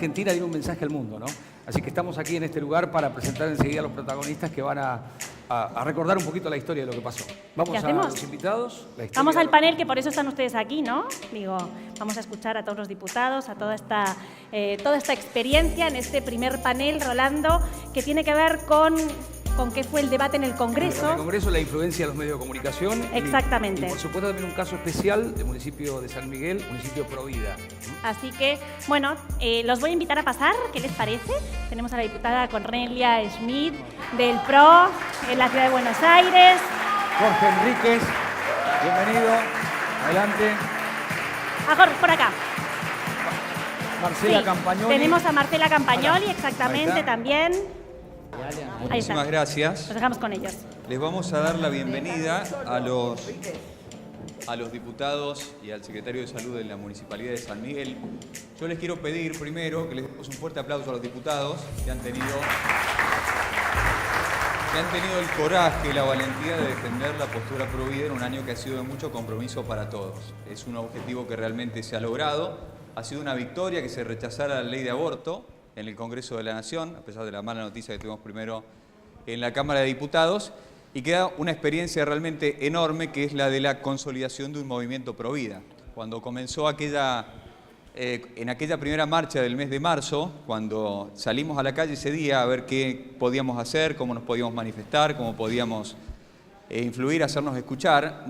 Argentina tiene un mensaje al mundo, ¿no? Así que estamos aquí en este lugar para presentar enseguida a los protagonistas que van a recordar un poquito la historia de lo que pasó. Vamos a los invitados. Vamos al panel, que por eso están ustedes aquí, ¿no? Digo, vamos a escuchar a todos los diputados, a toda esta experiencia en este primer panel, Rolando, que tiene que ver con qué fue el debate en el Congreso. En el Congreso, la influencia de los medios de comunicación. Exactamente. Y por supuesto también un caso especial del municipio de San Miguel, municipio Provida. Así que, bueno, los voy a invitar a pasar, ¿qué les parece? Tenemos a la diputada Cornelia Schmidt del PRO en la ciudad de Buenos Aires. Jorge Enríquez, bienvenido, adelante. A Jorge, por acá. Marcela Campagnoli. Tenemos a Marcela Campagnoli, exactamente, también. Muchísimas gracias. Nos dejamos con ellos. Les vamos a dar la bienvenida a los diputados y al secretario de Salud de la Municipalidad de San Miguel. Yo les quiero pedir primero que les demos un fuerte aplauso a los diputados que han tenido el coraje y la valentía de defender la postura provida en un año que ha sido de mucho compromiso para todos. Es un objetivo que realmente se ha logrado. Ha sido una victoria que se rechazara la ley de aborto en el Congreso de la Nación, a pesar de la mala noticia que tuvimos primero en la Cámara de Diputados, y queda una experiencia realmente enorme que es la de la consolidación de un movimiento provida. Cuando comenzó en aquella primera marcha del mes de marzo, cuando salimos a la calle ese día a ver qué podíamos hacer, cómo nos podíamos manifestar, cómo podíamos influir, hacernos escuchar,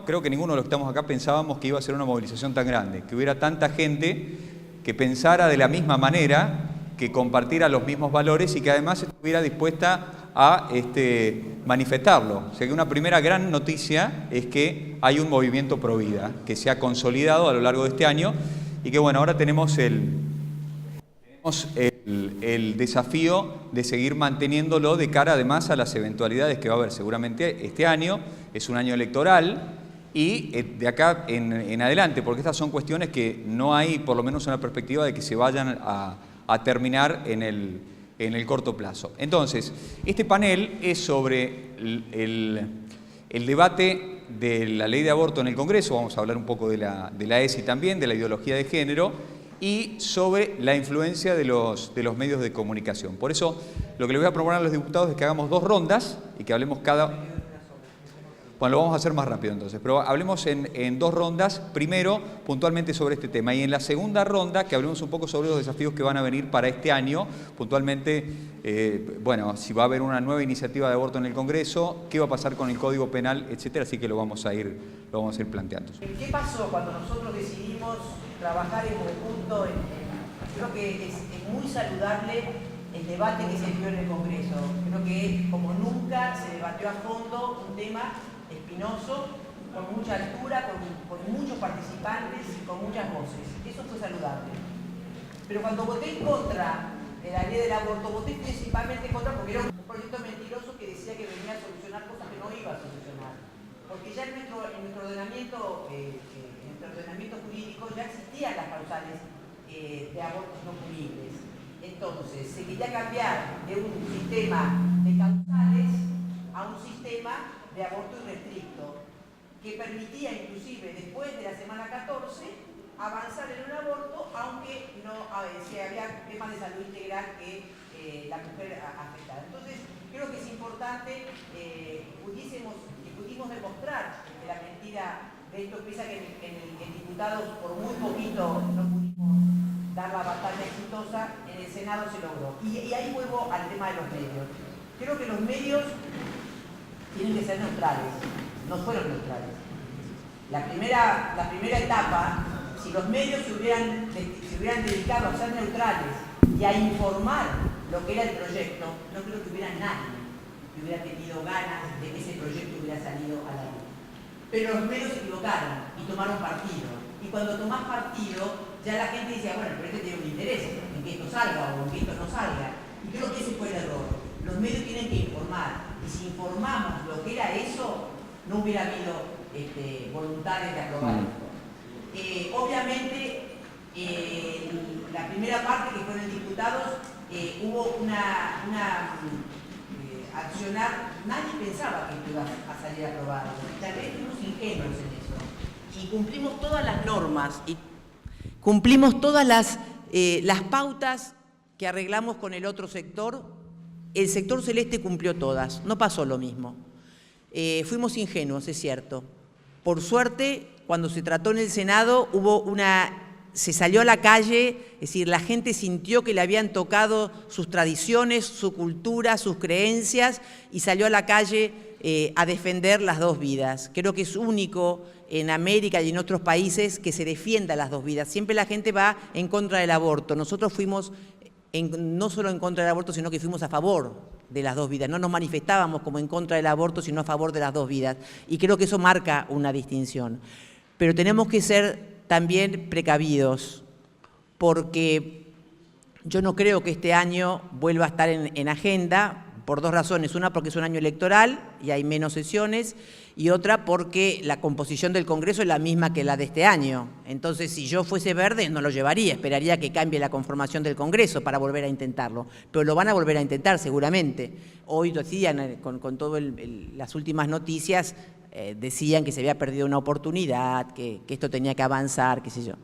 creo que ninguno de los que estamos acá pensábamos que iba a ser una movilización tan grande, que hubiera tanta gente que pensara de la misma manera, que compartiera los mismos valores y que además estuviera dispuesta a manifestarlo. O sea que una primera gran noticia es que hay un movimiento provida que se ha consolidado a lo largo de este año y que bueno, ahora tenemos el desafío de seguir manteniéndolo de cara además a las eventualidades que va a haber seguramente este año. Es un año electoral y de acá en adelante, porque estas son cuestiones que no hay por lo menos una perspectiva de que se vayan a terminar en el corto plazo. Entonces, este panel es sobre el debate de la ley de aborto en el Congreso, vamos a hablar un poco de la ESI también, de la ideología de género, y sobre la influencia de los medios de comunicación. Por eso, lo que les voy a proponer a los diputados es que hagamos 2 rondas y que hablemos Bueno, lo vamos a hacer más rápido entonces, pero hablemos en 2 rondas, primero puntualmente sobre este tema y en la segunda ronda que hablemos un poco sobre los desafíos que van a venir para este año, puntualmente, bueno, si va a haber una nueva iniciativa de aborto en el Congreso, qué va a pasar con el Código Penal, etcétera, así que lo vamos a ir planteando. ¿Qué pasó cuando nosotros decidimos trabajar en conjunto? Creo que es muy saludable el debate que se dio en el Congreso. Creo que como nunca se debatió a fondo un tema espinoso, con mucha altura, con muchos participantes y con muchas voces. Eso fue saludable. Pero cuando voté en contra de la ley del aborto, voté principalmente en contra porque era un proyecto mentiroso que decía que venía a solucionar cosas que no iba a solucionar. Porque ya en nuestro ordenamiento jurídico ya existían las causales de abortos no punibles. Entonces, se quería cambiar de un sistema de causales a un sistema de aborto irrestricto, que permitía inclusive después de la semana 14 avanzar en un aborto, aunque no si había temas de salud integral que la mujer afectara. Entonces, creo que es importante que pudimos demostrar que la mentira de esto, pese a que en diputados por muy poquito no pudimos dar la batalla exitosa, en el Senado se logró. Y ahí vuelvo al tema de los medios. Creo que los medios tienen que ser neutrales, no fueron neutrales. La primera etapa, si los medios se hubieran dedicado a ser neutrales y a informar lo que era el proyecto, no creo que hubiera nadie que hubiera tenido ganas de que ese proyecto hubiera salido a la luz. Pero los medios se equivocaron y tomaron partido. Y cuando tomás partido, ya la gente decía, bueno, pero este tiene un interés en que esto salga o en que esto no salga. Y creo que ese fue el error. Los medios tienen que informar. Y si informamos lo que era eso, no hubiera habido voluntades de aprobar esto. Obviamente, la primera parte que fueron diputados, hubo una accionar, nadie pensaba que esto iba a salir aprobado. Tal vez fuimos ingenuos en eso. Y cumplimos todas las normas y cumplimos todas las Las pautas que arreglamos con el otro sector, el sector celeste cumplió todas, no pasó lo mismo. Fuimos ingenuos, es cierto. Por suerte, cuando se trató en el Senado, se salió a la calle, es decir, la gente sintió que le habían tocado sus tradiciones, su cultura, sus creencias, y salió a la calle a defender las dos vidas. Creo que es único en América y en otros países que se defienda las dos vidas. Siempre la gente va en contra del aborto. Nosotros fuimos no solo en contra del aborto, sino que fuimos a favor de las dos vidas. No nos manifestábamos como en contra del aborto, sino a favor de las dos vidas. Y creo que eso marca una distinción. Pero tenemos que ser también precavidos, porque yo no creo que este año vuelva a estar en agenda, por dos razones. Una, porque es un año electoral y hay menos sesiones, y otra, porque la composición del Congreso es la misma que la de este año. Entonces, si yo fuese verde, no lo llevaría, esperaría que cambie la conformación del Congreso para volver a intentarlo. Pero lo van a volver a intentar seguramente. Hoy decían, con todas las últimas noticias, decían que se había perdido una oportunidad, que esto tenía que avanzar, qué sé yo.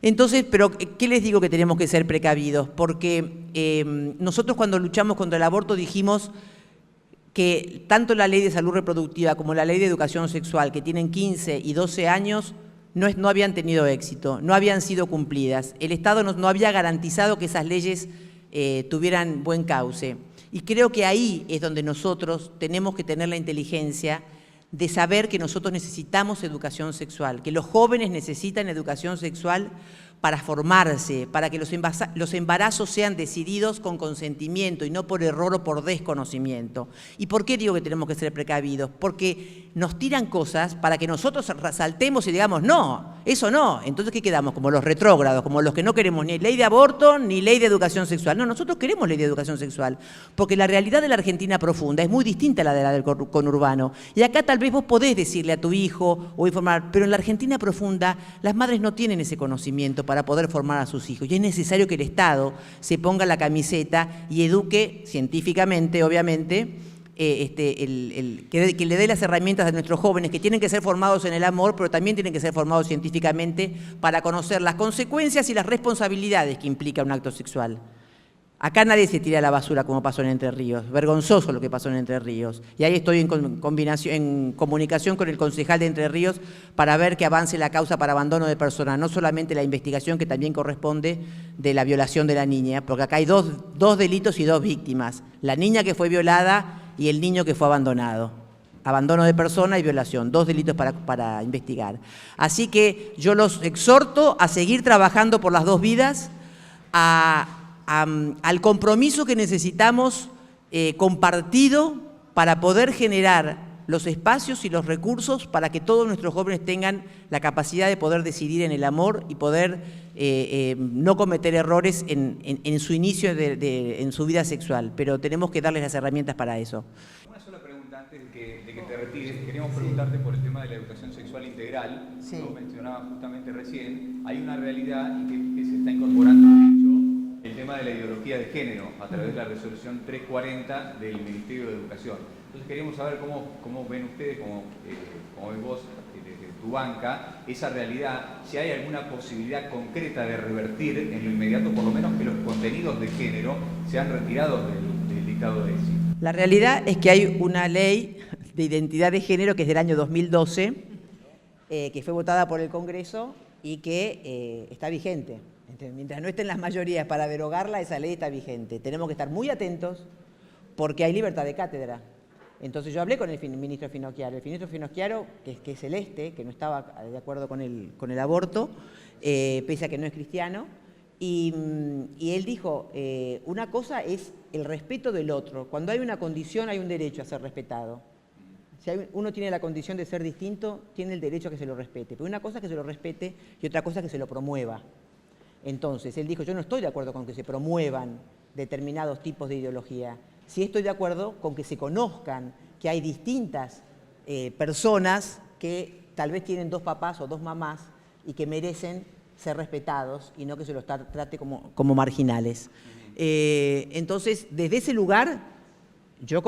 Entonces, pero ¿qué les digo que tenemos que ser precavidos? Porque nosotros cuando luchamos contra el aborto dijimos que tanto la ley de salud reproductiva como la ley de educación sexual, que tienen 15 y 12 años, no habían tenido éxito, no habían sido cumplidas. El Estado no había garantizado que esas leyes tuvieran buen cauce. Y creo que ahí es donde nosotros tenemos que tener la inteligencia de saber que nosotros necesitamos educación sexual, que los jóvenes necesitan educación sexual para formarse, para que los embarazos sean decididos con consentimiento y no por error o por desconocimiento. ¿Y por qué digo que tenemos que ser precavidos? Porque nos tiran cosas para que nosotros resaltemos y digamos, no, eso no. Entonces, ¿qué quedamos? Como los retrógrados, como los que no queremos ni ley de aborto ni ley de educación sexual. No, nosotros queremos ley de educación sexual, porque la realidad de la Argentina profunda es muy distinta a la de la del conurbano. Y acá tal vez vos podés decirle a tu hijo o informar, pero en la Argentina profunda las madres no tienen ese conocimiento para poder formar a sus hijos. Y es necesario que el Estado se ponga la camiseta y eduque científicamente, obviamente, que le dé las herramientas a nuestros jóvenes, que tienen que ser formados en el amor, pero también tienen que ser formados científicamente para conocer las consecuencias y las responsabilidades que implica un acto sexual. Acá nadie se tira a la basura como pasó en Entre Ríos. Vergonzoso lo que pasó en Entre Ríos. Y ahí estoy en comunicación con el concejal de Entre Ríos para ver que avance la causa para abandono de personas, no solamente la investigación que también corresponde de la violación de la niña, porque acá hay dos delitos y dos víctimas. La niña que fue violada y el niño que fue abandonado. Abandono de persona y violación, dos delitos para investigar. Así que yo los exhorto a seguir trabajando por las dos vidas, al compromiso que necesitamos compartido para poder generar los espacios y los recursos para que todos nuestros jóvenes tengan la capacidad de poder decidir en el amor y poder no cometer errores en su inicio, en su vida sexual, pero tenemos que darles las herramientas para eso. Una sola pregunta antes de que te retires. Queríamos preguntarte por el tema de la educación sexual integral. Sí. Lo mencionabas justamente recién. Hay una realidad y que se está incorporando mucho el tema de la ideología de género a través de la resolución 340 del Ministerio de Educación. Entonces queríamos saber cómo ven ustedes, cómo ven vos desde tu banca, esa realidad, si hay alguna posibilidad concreta de revertir en lo inmediato, por lo menos que los contenidos de género sean retirados del dictado de ESI. La realidad es que hay una ley de identidad de género que es del año 2012, que fue votada por el Congreso y que está vigente. Mientras no estén las mayorías para derogarla, esa ley está vigente. Tenemos que estar muy atentos porque hay libertad de cátedra. Entonces yo hablé con el ministro Finocchiaro. El ministro Finocchiaro, que es celeste, que no estaba de acuerdo con el aborto, pese a que no es cristiano, y él dijo, una cosa es el respeto del otro. Cuando hay una condición hay un derecho a ser respetado. Si uno tiene la condición de ser distinto, tiene el derecho a que se lo respete. Pero una cosa es que se lo respete y otra cosa es que se lo promueva. Entonces, él dijo, yo no estoy de acuerdo con que se promuevan determinados tipos de ideología. Sí estoy de acuerdo con que se conozcan que hay distintas personas que tal vez tienen dos papás o dos mamás y que merecen ser respetados y no que se los trate como marginales. Entonces, desde ese lugar, yo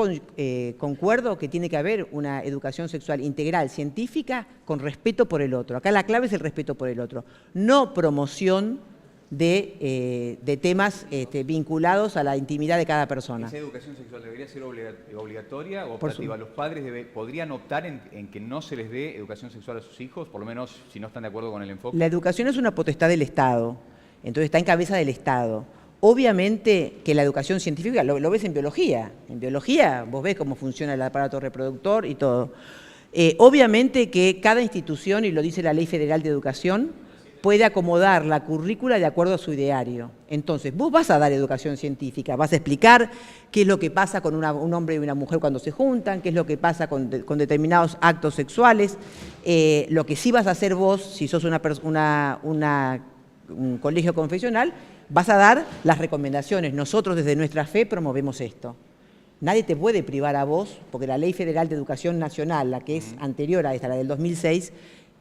concuerdo que tiene que haber una educación sexual integral, científica, con respeto por el otro. Acá la clave es el respeto por el otro. No promoción de temas vinculados a la intimidad de cada persona. ¿Esa educación sexual debería ser obligatoria o optativa? ¿Los padres podrían optar en que no se les dé educación sexual a sus hijos, por lo menos si no están de acuerdo con el enfoque? La educación es una potestad del Estado, entonces está en cabeza del Estado. Obviamente que la educación científica, lo ves en biología vos ves cómo funciona el aparato reproductor y todo. Obviamente que cada institución, y lo dice la Ley Federal de Educación, puede acomodar la currícula de acuerdo a su ideario. Entonces, vos vas a dar educación científica, vas a explicar qué es lo que pasa con un hombre y una mujer cuando se juntan, qué es lo que pasa con determinados actos sexuales. Lo que sí vas a hacer vos, si sos un colegio confesional, vas a dar las recomendaciones. Nosotros desde nuestra fe promovemos esto. Nadie te puede privar a vos, porque la Ley Federal de Educación Nacional, la que es anterior a esta, la del 2006,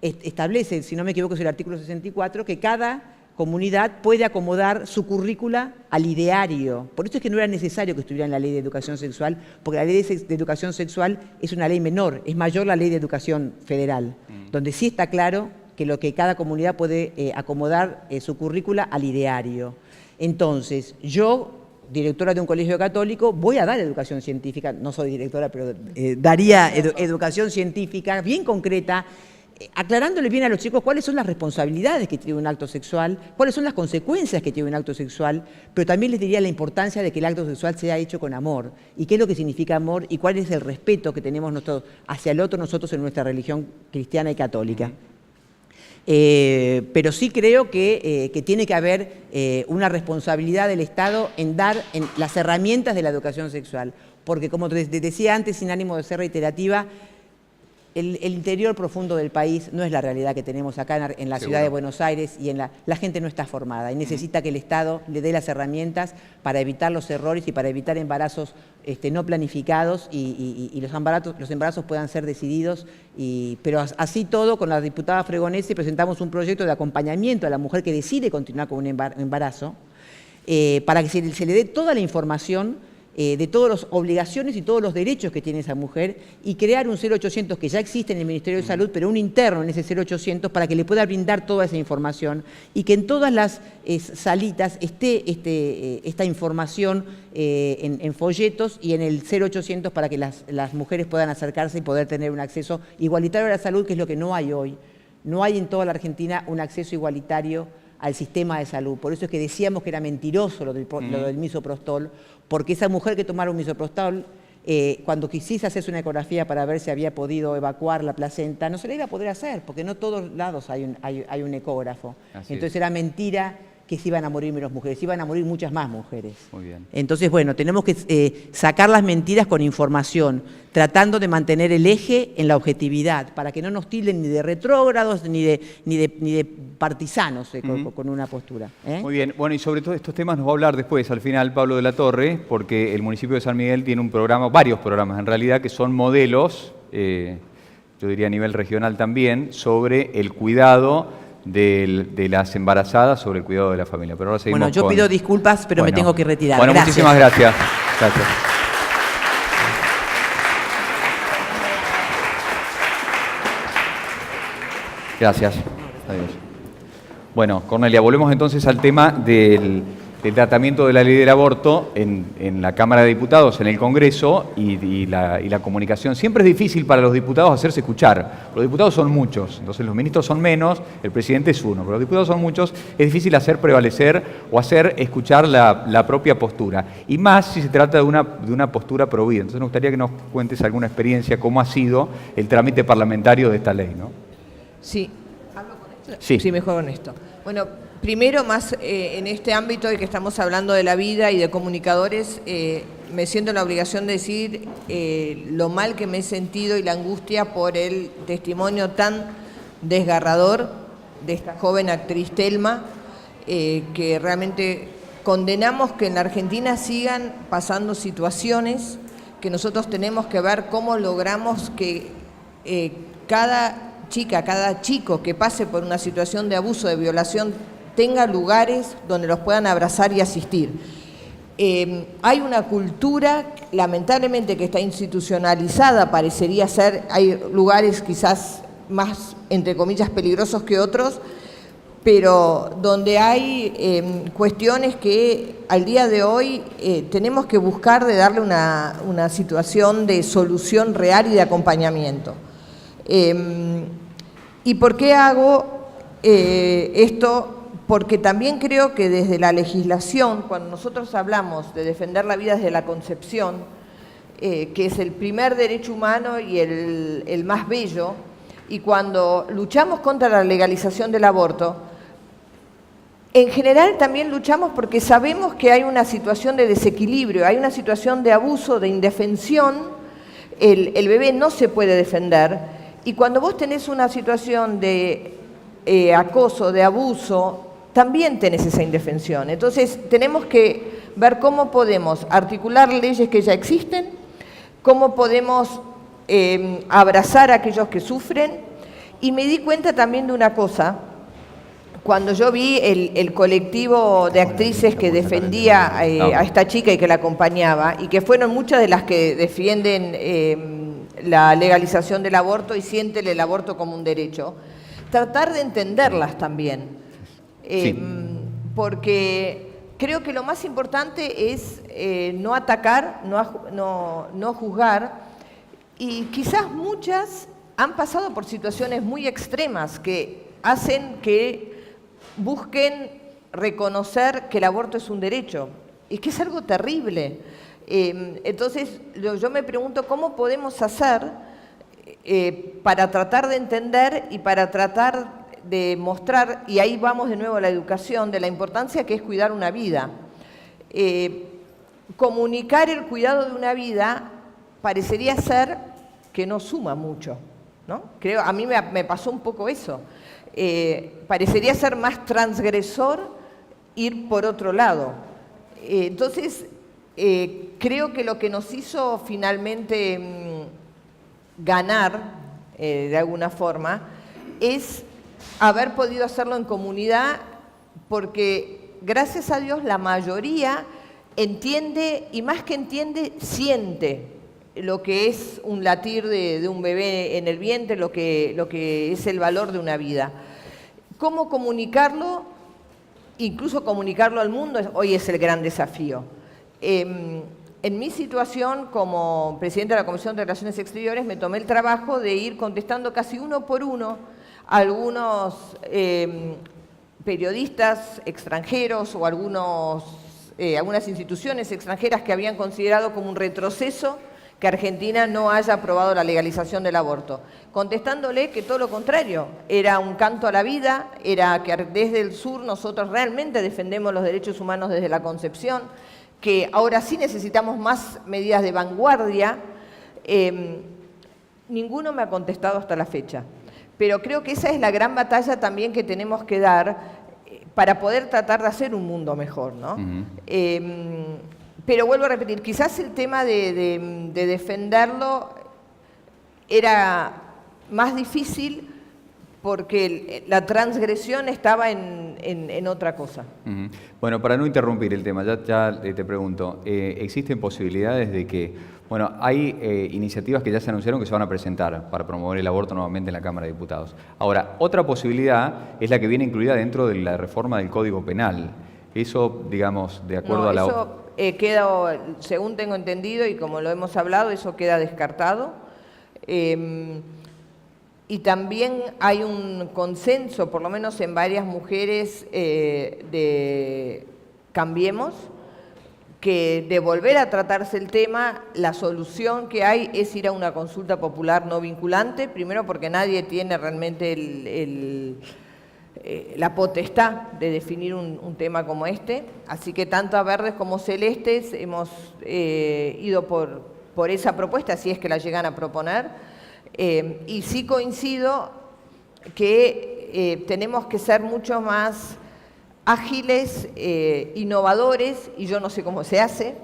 establece, si no me equivoco es el artículo 64, que cada comunidad puede acomodar su currícula al ideario. Por eso es que no era necesario que estuviera en la Ley de Educación Sexual, porque la Ley de Educación Sexual es una ley menor, es mayor la Ley de Educación Federal, donde sí está claro que cada comunidad puede acomodar su currícula al ideario. Entonces, yo, directora de un colegio católico, voy a dar educación científica, no soy directora, pero daría educación científica bien concreta, aclarándole bien a los chicos cuáles son las responsabilidades que tiene un acto sexual, cuáles son las consecuencias que tiene un acto sexual, pero también les diría la importancia de que el acto sexual sea hecho con amor, y qué es lo que significa amor, y cuál es el respeto que tenemos nosotros hacia el otro, nosotros en nuestra religión cristiana y católica. Pero sí creo que tiene que haber una responsabilidad del Estado en dar las herramientas de la educación sexual, porque como decía antes, sin ánimo de ser reiterativa, el interior profundo del país no es la realidad que tenemos acá en la ciudad de Buenos Aires, y la gente no está formada y necesita que el Estado le dé las herramientas para evitar los errores y para evitar embarazos no planificados y los embarazos puedan ser decididos. Pero así todo, con la diputada Fregonese presentamos un proyecto de acompañamiento a la mujer que decide continuar con un embarazo para que se le dé toda la información de todas las obligaciones y todos los derechos que tiene esa mujer, y crear un 0800 que ya existe en el Ministerio de Salud, pero un interno en ese 0800 para que le pueda brindar toda esa información, y que en todas las salitas esté esta información en folletos y en el 0800 para que las mujeres puedan acercarse y poder tener un acceso igualitario a la salud, que es lo que no hay hoy. No hay en toda la Argentina un acceso igualitario al sistema de salud. Por eso es que decíamos que era mentiroso lo del misoprostol, porque esa mujer que tomara un misoprostol, cuando quisiese hacerse una ecografía para ver si había podido evacuar la placenta, no se la iba a poder hacer, porque no todos lados hay un ecógrafo. Entonces era mentira que se iban a morir menos mujeres, se iban a morir muchas más mujeres. Muy bien. Entonces, bueno, tenemos que sacar las mentiras con información, tratando de mantener el eje en la objetividad, para que no nos tilden ni de retrógrados ni de partisanos con una postura. Muy bien. Bueno, y sobre todos estos temas nos va a hablar después, al final, Pablo de la Torre, porque el municipio de San Miguel tiene un programa, varios programas en realidad, que son modelos, yo diría a nivel regional también, sobre el cuidado de las embarazadas, sobre el cuidado de la familia. Pero ahora seguimos. Bueno, yo pido disculpas, pero me tengo que retirar. Bueno, gracias. Muchísimas gracias. Gracias. Gracias. Adiós. Bueno, Cornelia, volvemos entonces al tema del tratamiento de la ley del aborto en la Cámara de Diputados, en el Congreso, y la comunicación. Siempre es difícil para los diputados hacerse escuchar. Los diputados son muchos, entonces los ministros son menos, el presidente es uno, pero los diputados son muchos. Es difícil hacer prevalecer o hacer escuchar la propia postura. Y más si se trata de una postura provida. Entonces me gustaría que nos cuentes alguna experiencia, cómo ha sido el trámite parlamentario de esta ley, ¿no? Sí. ¿Hablo con esto? Sí. Sí, mejor con esto. Bueno, primero, más en este ámbito de que estamos hablando de la vida y de comunicadores, me siento en la obligación de decir lo mal que me he sentido y la angustia por el testimonio tan desgarrador de esta joven actriz Telma, que realmente condenamos que en la Argentina sigan pasando situaciones que nosotros tenemos que ver cómo logramos que cada chica, cada chico que pase por una situación de abuso, de violación, tenga lugares donde los puedan abrazar y asistir. Hay una cultura, lamentablemente, que está institucionalizada, parecería ser, hay lugares quizás más, entre comillas, peligrosos que otros, pero donde hay cuestiones que al día de hoy tenemos que buscar de darle una situación de solución real y de acompañamiento. ¿Y por qué hago esto? Porque también creo que desde la legislación, cuando nosotros hablamos de defender la vida desde la concepción, que es el primer derecho humano y el más bello, y cuando luchamos contra la legalización del aborto, en general también luchamos porque sabemos que hay una situación de desequilibrio, hay una situación de abuso, de indefensión, el bebé no se puede defender, y cuando vos tenés una situación de acoso, de abuso, también tenés esa indefensión. Entonces tenemos que ver cómo podemos articular leyes que ya existen, cómo podemos abrazar a aquellos que sufren, y me di cuenta también de una cosa, cuando yo vi el colectivo de actrices que defendía a esta chica y que la acompañaba, y que fueron muchas de las que defienden la legalización del aborto y sienten el aborto como un derecho, tratar de entenderlas también. Porque creo que lo más importante es no atacar, no juzgar, y quizás muchas han pasado por situaciones muy extremas que hacen que busquen reconocer que el aborto es un derecho, y que es algo terrible. Entonces yo me pregunto cómo podemos hacer para tratar de entender y para tratar de mostrar, y ahí vamos de nuevo a la educación, de la importancia que es cuidar una vida. Comunicar el cuidado de una vida parecería ser que no suma mucho, ¿no? Creo, a mí me pasó un poco eso. Parecería ser más transgresor ir por otro lado. Entonces, creo que lo que nos hizo finalmente ganar, de alguna forma, es haber podido hacerlo en comunidad, porque gracias a Dios la mayoría entiende, y más que entiende, siente lo que es un latir de un bebé en el vientre, lo que es el valor de una vida. ¿Cómo comunicarlo? Incluso comunicarlo al mundo hoy es el gran desafío. En mi situación como presidenta de la Comisión de Relaciones Exteriores me tomé el trabajo de ir contestando casi uno por uno a algunos periodistas extranjeros o algunas instituciones extranjeras que habían considerado como un retroceso que Argentina no haya aprobado la legalización del aborto, contestándole que todo lo contrario, era un canto a la vida, era que desde el sur nosotros realmente defendemos los derechos humanos desde la concepción, que ahora sí necesitamos más medidas de vanguardia. Ninguno me ha contestado hasta la fecha, pero creo que esa es la gran batalla también que tenemos que dar para poder tratar de hacer un mundo mejor, ¿no? Pero vuelvo a repetir, quizás el tema de defenderlo era más difícil porque la transgresión estaba en otra cosa. Bueno, para no interrumpir el tema, ya te pregunto, ¿existen posibilidades de que, bueno, hay iniciativas que ya se anunciaron que se van a presentar para promover el aborto nuevamente en la Cámara de Diputados? Ahora, otra posibilidad es la que viene incluida dentro de la reforma del Código Penal. Eso, digamos, de acuerdo a la... Eso queda, según tengo entendido y como lo hemos hablado, eso queda descartado. Y también hay un consenso, por lo menos en varias mujeres de Cambiemos, que de volver a tratarse el tema, la solución que hay es ir a una consulta popular no vinculante, primero porque nadie tiene realmente la potestad de definir un tema como este, así que tanto a Verdes como Celestes hemos ido por esa propuesta, si es que la llegan a proponer. Y sí coincido que tenemos que ser mucho más ágiles, innovadores, y yo no sé cómo se hace,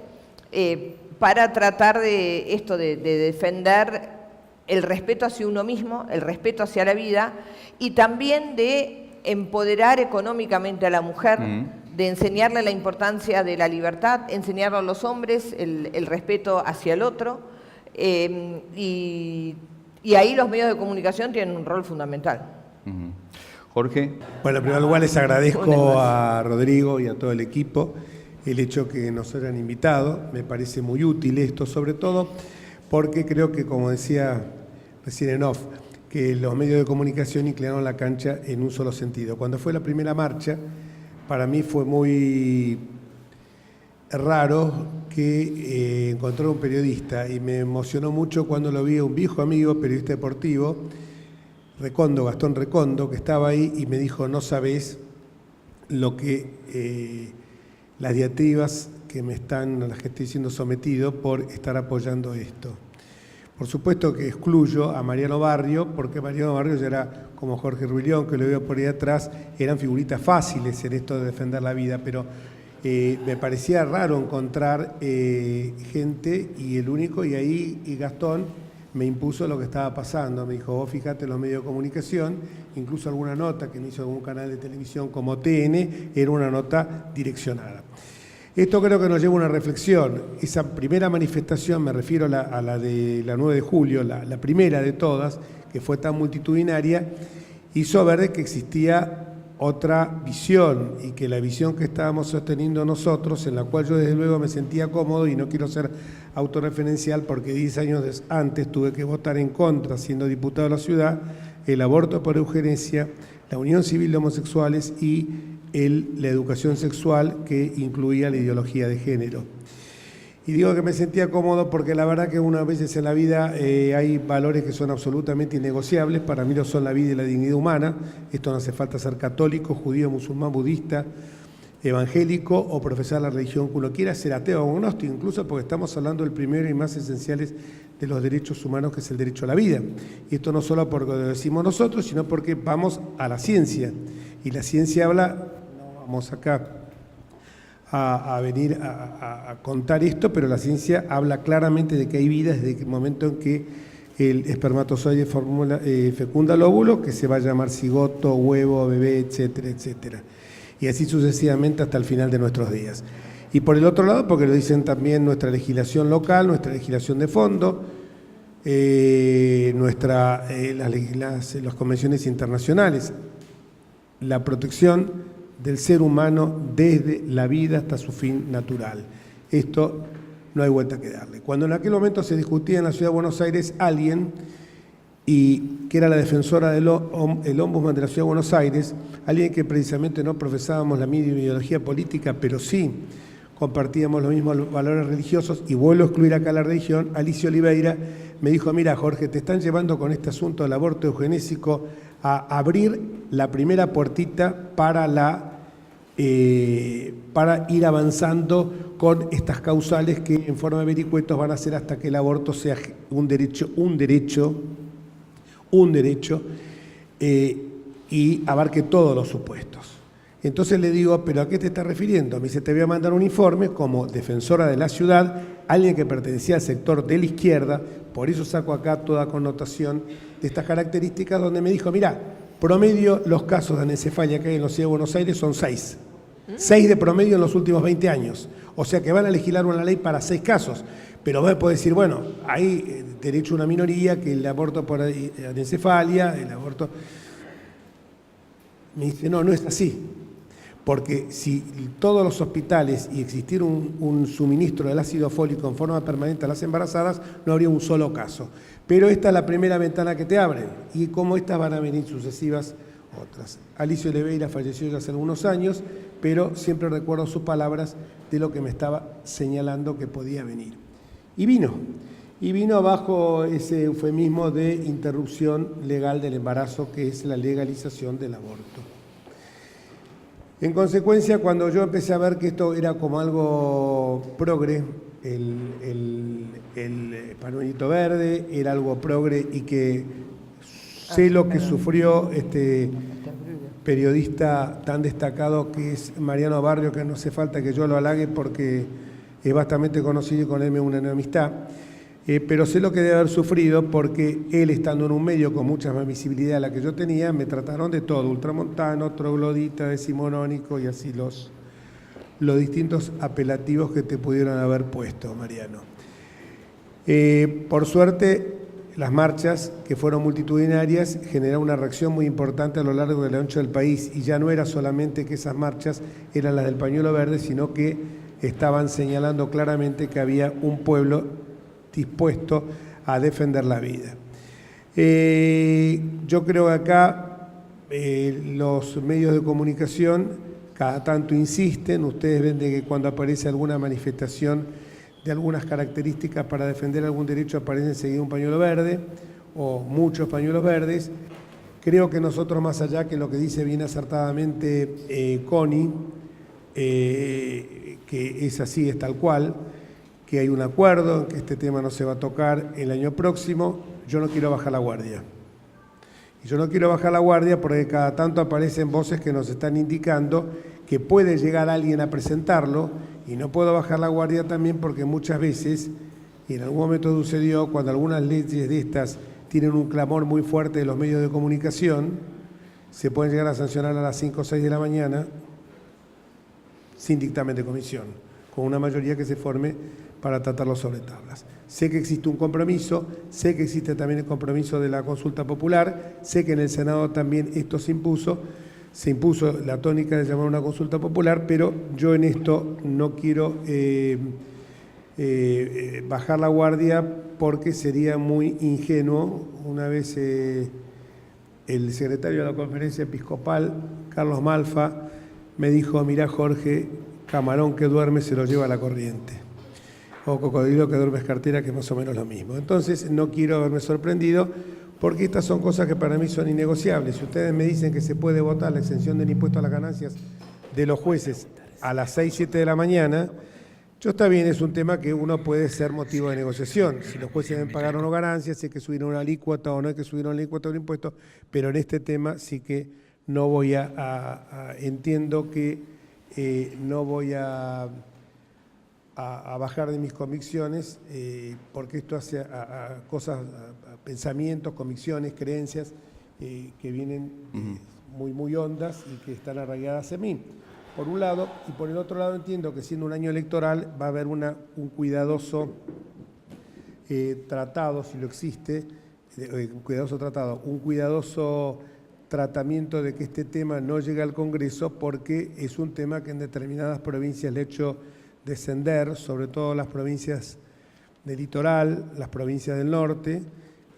para tratar de esto de defender el respeto hacia uno mismo, el respeto hacia la vida, y también de empoderar económicamente a la mujer, de enseñarle la importancia de la libertad, enseñarle a los hombres el respeto hacia el otro, y ahí los medios de comunicación tienen un rol fundamental. Jorge. Bueno, en primer lugar les agradezco a Rodrigo y a todo el equipo el hecho que nos hayan invitado. Me parece muy útil esto, sobre todo porque creo que, como decía recién en off, que los medios de comunicación inclinaron la cancha en un solo sentido. Cuando fue la primera marcha, para mí fue muy raro que encontrar un periodista, y me emocionó mucho cuando lo vi a un viejo amigo, periodista deportivo, Recondo, Gastón Recondo, que estaba ahí y me dijo: no sabés lo que las diatribas a las que estoy siendo sometido por estar apoyando esto. Por supuesto que excluyo a Mariano Barrio, porque Mariano Barrio ya era como Jorge Rubilión, que lo veo por ahí atrás, eran figuritas fáciles en esto de defender la vida, pero me parecía raro encontrar gente, y el único, y ahí Gastón me impuso lo que estaba pasando. Me dijo: vos fíjate en los medios de comunicación, incluso alguna nota que me hizo algún canal de televisión como TN, era una nota direccionada. Esto creo que nos lleva a una reflexión. Esa primera manifestación, me refiero a la de la 9 de julio, la primera de todas, que fue tan multitudinaria, hizo ver de que existía otra visión, y que la visión que estábamos sosteniendo nosotros, en la cual yo desde luego me sentía cómodo, y no quiero ser autorreferencial porque 10 años antes tuve que votar en contra, siendo diputado de la ciudad, el aborto por eugenesia, la unión civil de homosexuales y la educación sexual, que incluía la ideología de género. Y digo que me sentía cómodo porque la verdad que unas veces en la vida hay valores que son absolutamente innegociables. Para mí lo son la vida y la dignidad humana. Esto no hace falta ser católico, judío, musulmán, budista, evangélico o profesar la religión que uno quiera, ser ateo o agnóstico, incluso porque estamos hablando del primero y más esenciales de los derechos humanos, que es el derecho a la vida. Y esto no solo porque lo decimos nosotros, sino porque vamos a la ciencia. Y la ciencia habla, no vamos acá a venir a contar esto, pero la ciencia habla claramente de que hay vida desde el momento en que el espermatozoide fecunda el óvulo, que se va a llamar cigoto, huevo, bebé, etcétera, etcétera. Y así sucesivamente hasta el final de nuestros días. Y por el otro lado, porque lo dicen también nuestra legislación local, nuestra legislación de fondo, las convenciones internacionales, la protección del ser humano desde la vida hasta su fin natural. Esto no hay vuelta que darle. Cuando en aquel momento se discutía en la Ciudad de Buenos Aires alguien, y que era la defensora el Ombudsman de la Ciudad de Buenos Aires, alguien que precisamente no profesábamos la misma ideología política, pero sí compartíamos los mismos valores religiosos, y vuelvo a excluir acá la religión, Alicia Oliveira, me dijo: mira, Jorge, te están llevando con este asunto del aborto eugenésico a abrir la primera puertita para ir avanzando con estas causales que en forma de vericuetos van a ser hasta que el aborto sea un derecho, y abarque todos los supuestos. Entonces le digo: ¿pero a qué te estás refiriendo? Me dice: te voy a mandar un informe como defensora de la ciudad, alguien que pertenecía al sector de la izquierda, por eso saco acá toda connotación de estas características, donde me dijo: mira, promedio los casos de anencefalia que hay en la Ciudad de Buenos Aires son 6. 6 de promedio en los últimos 20 años. O sea que van a legislar una ley para 6 casos. Pero vos podés decir, bueno, hay derecho a una minoría, que el aborto por anencefalia, el aborto... Me dice: no, no es así. Porque si todos los hospitales y existiera un suministro del ácido fólico en forma permanente a las embarazadas, no habría un solo caso. Pero esta es la primera ventana que te abren, y como estas van a venir sucesivas otras. Alicia Oliveira falleció ya hace algunos años, pero siempre recuerdo sus palabras de lo que me estaba señalando que podía venir. Y vino bajo ese eufemismo de interrupción legal del embarazo, que es la legalización del aborto. En consecuencia, cuando yo empecé a ver que esto era como algo progre, el pañuelito verde era algo progre, y que sé lo que sufrió este periodista tan destacado que es Mariano Barrio, que no hace falta que yo lo halague porque es bastante conocido y con él me une una amistad. Pero sé lo que debe haber sufrido, porque él, estando en un medio con mucha más visibilidad de la que yo tenía, me trataron de todo: ultramontano, troglodita, decimonónico, y así los distintos apelativos que te pudieron haber puesto, Mariano. Por suerte, las marchas, que fueron multitudinarias, generaron una reacción muy importante a lo largo y ancho del país, y ya no era solamente que esas marchas eran las del pañuelo verde, sino que estaban señalando claramente que había un pueblo dispuesto a defender la vida. Yo creo que acá los medios de comunicación cada tanto insisten, ustedes ven de que cuando aparece alguna manifestación de algunas características para defender algún derecho aparece enseguida un pañuelo verde o muchos pañuelos verdes. Creo que nosotros, más allá que lo que dice bien acertadamente Connie, que es así, es tal cual, que hay un acuerdo, que este tema no se va a tocar el año próximo, yo no quiero bajar la guardia. Y yo no quiero bajar la guardia porque cada tanto aparecen voces que nos están indicando que puede llegar alguien a presentarlo, y no puedo bajar la guardia también porque muchas veces, y en algún momento sucedió, cuando algunas leyes de estas tienen un clamor muy fuerte de los medios de comunicación, se pueden llegar a sancionar a las 5 o 6 de la mañana sin dictamen de comisión, con una mayoría que se forme para tratarlo sobre tablas. Sé que existe un compromiso, sé que existe también el compromiso de la consulta popular, sé que en el Senado también esto se impuso la tónica de llamar una consulta popular, pero yo en esto no quiero bajar la guardia porque sería muy ingenuo. Una vez el secretario de la Conferencia Episcopal, Carlos Malfa, me dijo: mirá, Jorge, camarón que duerme se lo lleva la corriente. O cocodrilo que duerme es cartera, que es más o menos lo mismo. Entonces no quiero haberme sorprendido, porque estas son cosas que para mí son innegociables. Si ustedes me dicen que se puede votar la exención del impuesto a las ganancias de los jueces a las 6, 7 de la mañana, yo está bien, es un tema que uno puede ser motivo de negociación. Si los jueces deben pagar o no ganancias, si hay que subir una alícuota o no hay que subir una alícuota de un impuesto, pero en este tema sí que no voy entiendo que no voy a bajar de mis convicciones, porque esto hace a cosas, a pensamientos, convicciones, creencias que vienen muy hondas y que están arraigadas en mí, por un lado, y por el otro lado entiendo que siendo un año electoral va a haber un cuidadoso tratado, si lo existe, un cuidadoso tratamiento de que este tema no llegue al Congreso, porque es un tema que en determinadas provincias le ha hecho descender, sobre todo las provincias del litoral, las provincias del norte,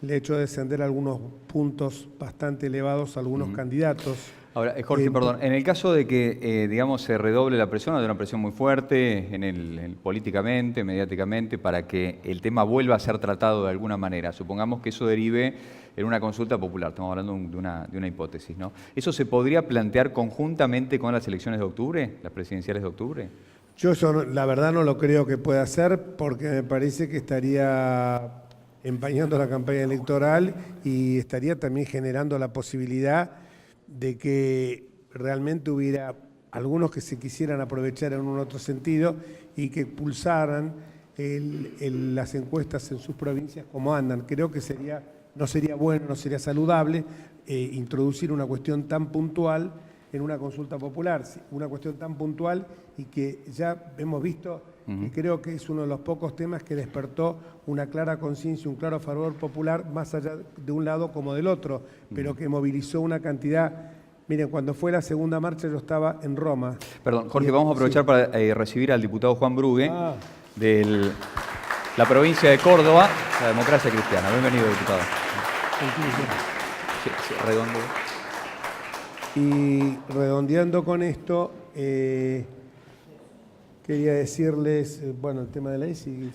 le ha hecho descender algunos puntos bastante elevados a algunos candidatos. Ahora, Jorge, perdón, en el caso de que, digamos, se redoble la presión, hay una presión muy fuerte políticamente, mediáticamente, para que el tema vuelva a ser tratado de alguna manera, supongamos que eso derive en una consulta popular, estamos hablando de una hipótesis, ¿no? ¿Eso se podría plantear conjuntamente con las elecciones de octubre, las presidenciales de octubre? Yo eso, la verdad, no lo creo que pueda ser, porque me parece que estaría empañando la campaña electoral y estaría también generando la posibilidad de que realmente hubiera algunos que se quisieran aprovechar en un otro sentido y que pulsaran las encuestas en sus provincias como andan. Creo que no sería bueno, no sería saludable introducir una cuestión tan puntual en una consulta popular, una cuestión tan puntual y que ya hemos visto, y creo que es uno de los pocos temas que despertó una clara conciencia, un claro fervor popular, más allá de un lado como del otro, pero que movilizó una cantidad. Miren, cuando fue la segunda marcha yo estaba en Roma. Perdón, Jorge, vamos a aprovechar para recibir al diputado Juan Brugue de la provincia de Córdoba, la Democracia Cristiana. Bienvenido, diputado. Sí, redondo. Y redondeando con esto, quería decirles, el tema de la ESI.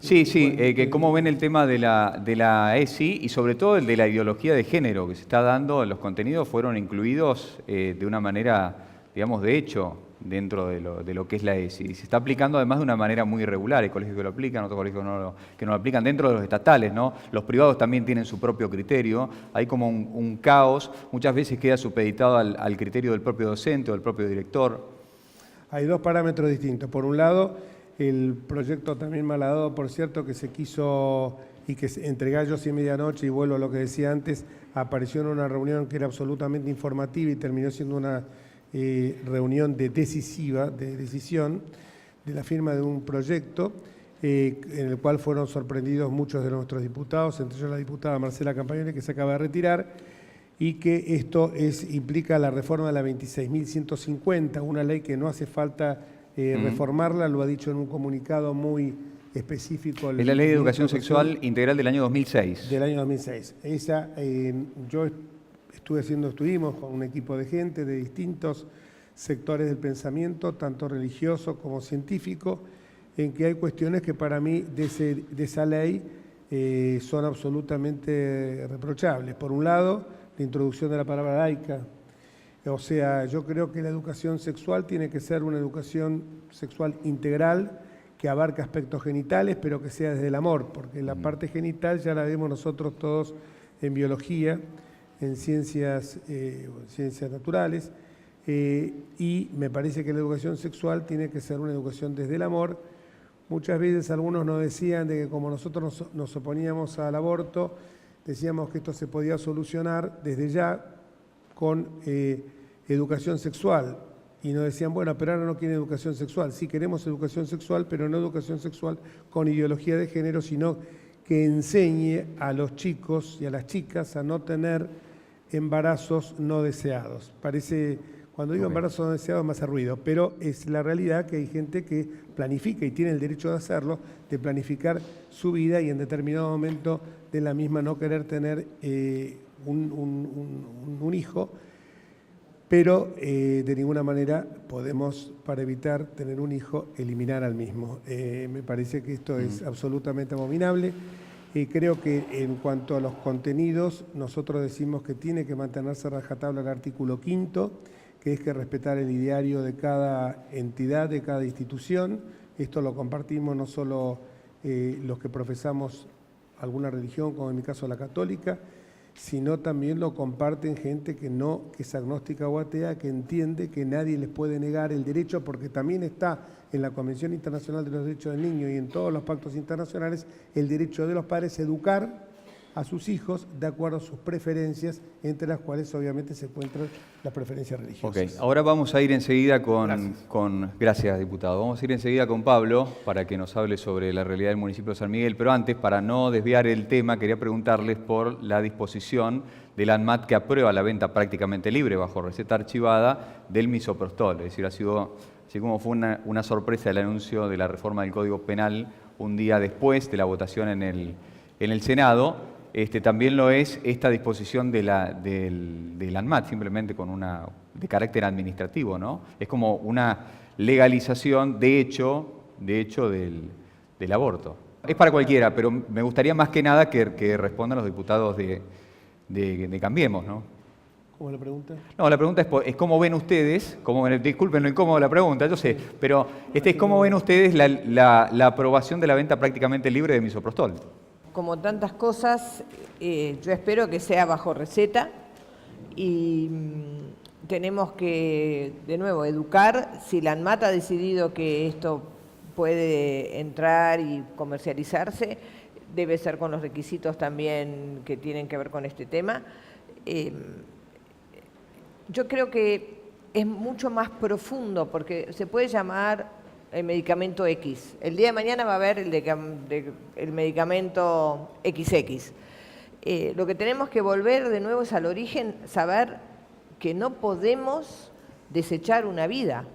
Que cómo ven el tema de la ESI y sobre todo el de la ideología de género que se está dando. Los contenidos fueron incluidos de una manera, digamos, de hecho, dentro de lo que es la ESI. Y se está aplicando además de una manera muy irregular. Hay colegios que lo aplican, otros colegios que no lo aplican dentro de los estatales, ¿no? Los privados también tienen su propio criterio. Hay como un caos. Muchas veces queda supeditado al criterio del propio docente o del propio director. Hay dos parámetros distintos. Por un lado, el proyecto también malhadado, por cierto, que se quiso y que entre gallos y medianoche, y vuelvo a lo que decía antes, apareció en una reunión que era absolutamente informativa y terminó siendo una reunión de decisión de la firma de un proyecto en el cual fueron sorprendidos muchos de nuestros diputados, entre ellos la diputada Marcela Campagnoli, que se acaba de retirar, y que esto implica la reforma de la 26.150, una ley que no hace falta reformarla, lo ha dicho en un comunicado muy específico. Es la Ley de Educación Sexual Integral del año 2006. Del año 2006. Esa, yo estuvimos con un equipo de gente de distintos sectores del pensamiento, tanto religioso como científico, en que hay cuestiones que para mí de esa ley son absolutamente reprochables. Por un lado, la introducción de la palabra laica. O sea, yo creo que la educación sexual tiene que ser una educación sexual integral, que abarca aspectos genitales, pero que sea desde el amor, porque la parte genital ya la vemos nosotros todos en biología, en ciencias naturales, y me parece que la educación sexual tiene que ser una educación desde el amor. Muchas veces algunos nos decían de que como nosotros nos oponíamos al aborto, decíamos que esto se podía solucionar desde ya con educación sexual. Y nos decían, bueno, pero ahora no quieren educación sexual. Sí, queremos educación sexual, pero no educación sexual con ideología de género, sino que enseñe a los chicos y a las chicas a no tener embarazos no deseados. Cuando digo embarazos no deseados me hace ruido, pero es la realidad que hay gente que planifica y tiene el derecho de hacerlo, de planificar su vida y en determinado momento de la misma no querer tener un hijo, pero de ninguna manera podemos, para evitar tener un hijo, eliminar al mismo. Me parece que esto es absolutamente abominable. Creo que en cuanto a los contenidos, nosotros decimos que tiene que mantenerse rajatabla el artículo 5º, que es que respetar el ideario de cada entidad, de cada institución. Esto lo compartimos no solo los que profesamos alguna religión, como en mi caso la católica, sino también lo comparten gente que es agnóstica o atea, que entiende que nadie les puede negar el derecho, porque también está en la Convención Internacional de los Derechos del Niño y en todos los pactos internacionales el derecho de los padres a educar a sus hijos de acuerdo a sus preferencias, entre las cuales obviamente se encuentran las preferencias religiosas. Ok, ahora vamos a ir enseguida Gracias, diputado. Vamos a ir enseguida con Pablo para que nos hable sobre la realidad del municipio de San Miguel, pero antes, para no desviar el tema, quería preguntarles por la disposición del ANMAT que aprueba la venta prácticamente libre, bajo receta archivada, del misoprostol. Es decir, así como fue una sorpresa el anuncio de la reforma del Código Penal un día después de la votación en el Senado, también lo es esta disposición del ANMAT, simplemente de carácter administrativo, ¿no? Es como una legalización de hecho del aborto. Es para cualquiera, pero me gustaría más que nada que respondan los diputados de Cambiemos, ¿no? ¿Cómo es la pregunta? No, la pregunta es cómo ven ustedes, disculpen lo incómodo de la pregunta, yo sé, pero es cómo ven ustedes la aprobación de la venta prácticamente libre de misoprostol. Como tantas cosas, yo espero que sea bajo receta y tenemos que, de nuevo, educar. Si la ANMAT ha decidido que esto puede entrar y comercializarse, debe ser con los requisitos también que tienen que ver con este tema. Yo creo que es mucho más profundo porque se puede llamar el medicamento X. El día de mañana va a haber el medicamento XX. Lo que tenemos que volver de nuevo es al origen, saber que no podemos desechar una vida.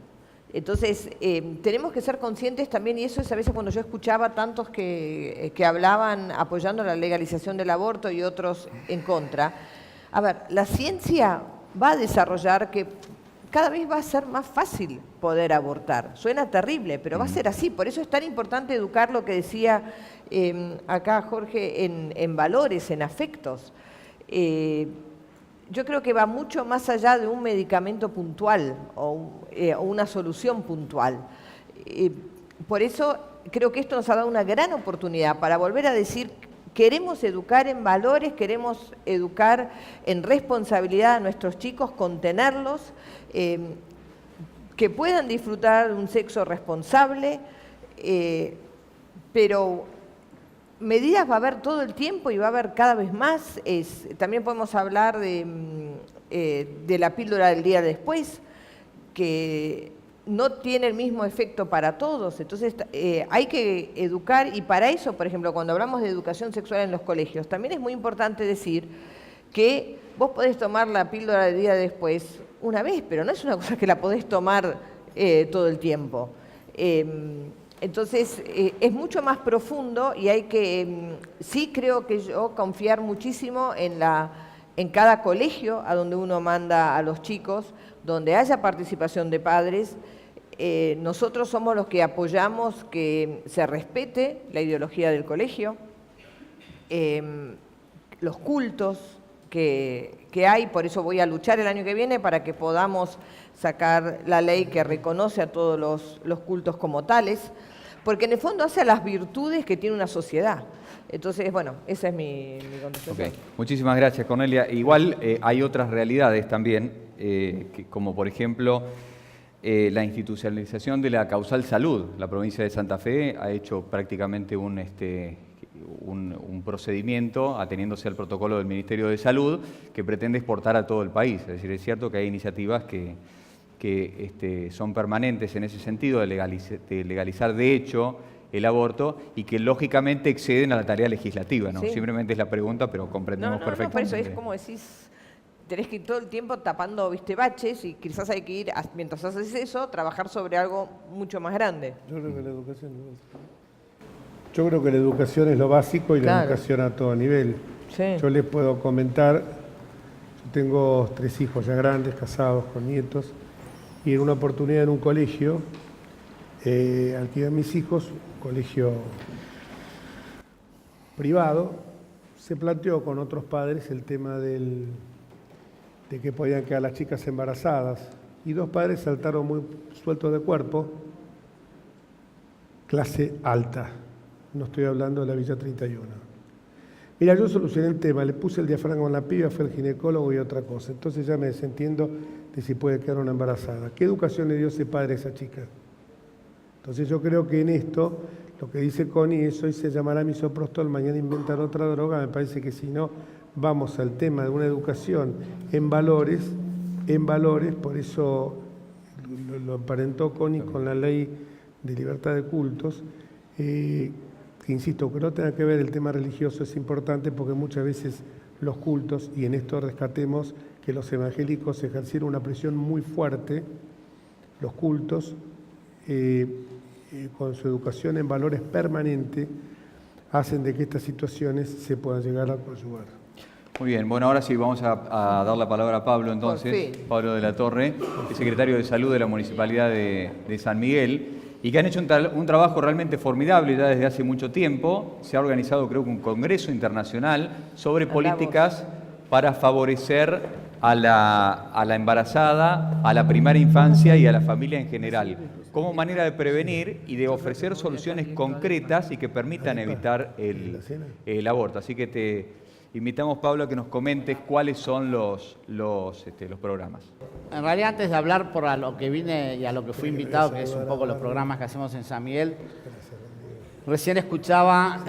Entonces, tenemos que ser conscientes también, y eso es a veces cuando yo escuchaba tantos que hablaban apoyando la legalización del aborto y otros en contra. A ver, la ciencia va a desarrollar que cada vez va a ser más fácil poder abortar. Suena terrible, pero va a ser así. Por eso es tan importante educar lo que decía acá Jorge en valores, en afectos. Yo creo que va mucho más allá de un medicamento puntual o una solución puntual. Por eso creo que esto nos ha dado una gran oportunidad para volver a decir: queremos educar en valores, queremos educar en responsabilidad a nuestros chicos, contenerlos, que puedan disfrutar de un sexo responsable, pero medidas va a haber todo el tiempo y va a haber cada vez más. También podemos hablar de la píldora del día después, que no tiene el mismo efecto para todos. Entonces hay que educar, y para eso, por ejemplo, cuando hablamos de educación sexual en los colegios, también es muy importante decir que vos podés tomar la píldora del día después una vez, pero no es una cosa que la podés tomar todo el tiempo. Entonces es mucho más profundo y hay que, sí creo que yo, confiar muchísimo en cada colegio a donde uno manda a los chicos, donde haya participación de padres. Nosotros somos los que apoyamos que se respete la ideología del colegio, los cultos que hay, por eso voy a luchar el año que viene para que podamos sacar la ley que reconoce a todos los cultos como tales, porque en el fondo hace a las virtudes que tiene una sociedad. Entonces, bueno, esa es mi contestación. Okay. Muchísimas gracias, Cornelia. Igual hay otras realidades también, como por ejemplo la institucionalización de la causal salud. La provincia de Santa Fe ha hecho prácticamente un procedimiento ateniéndose al protocolo del Ministerio de Salud que pretende exportar a todo el país. Es decir, es cierto que hay iniciativas que son permanentes en ese sentido de legalizar de hecho el aborto y que lógicamente exceden a la tarea legislativa, ¿no? Sí. Simplemente es la pregunta, pero comprendemos perfectamente. No, por eso es como decís, tenés que ir todo el tiempo tapando, baches, y quizás hay que ir, mientras haces eso, trabajar sobre algo mucho más grande. Yo creo que la educación es básica. Yo creo que la educación es lo básico y la educación a todo nivel. Sí. Yo les puedo comentar, yo tengo 3 hijos ya grandes, casados, con nietos, y en una oportunidad en un colegio, alquilé a mis hijos, un colegio privado, se planteó con otros padres el tema de que podían quedar las chicas embarazadas, y 2 padres saltaron muy sueltos de cuerpo, clase alta. No estoy hablando de la Villa 31. Mira, yo solucioné el tema, le puse el diafragma en la piba, fue el ginecólogo y otra cosa. Entonces ya me desentiendo de si puede quedar una embarazada. ¿Qué educación le dio ese padre a esa chica? Entonces yo creo que en esto, lo que dice Connie es hoy se llamará misoprostol, mañana inventar otra droga. Me parece que si no, vamos al tema de una educación en valores, por eso lo emparentó Connie con la ley de libertad de cultos, que insisto, que no tenga que ver el tema religioso es importante porque muchas veces los cultos, y en esto rescatemos que los evangélicos ejercieron una presión muy fuerte, los cultos, con su educación en valores permanente, hacen de que estas situaciones se puedan llegar a conjugar. Muy bien, bueno, ahora sí vamos a dar la palabra a Pablo entonces, Pablo de la Torre, el secretario de Salud de la Municipalidad de San Miguel, y que han hecho un trabajo realmente formidable ya desde hace mucho tiempo. Se ha organizado, creo que un congreso internacional sobre políticas para favorecer a la embarazada, a la primera infancia y a la familia en general, como manera de prevenir y de ofrecer soluciones concretas y que permitan evitar el aborto. Así que te invitamos, Pablo, a que nos comentes cuáles son los programas. En realidad, antes de hablar por a lo que vine y a lo que fui invitado, que es un poco los programas que hacemos en San Miguel, recién escuchaba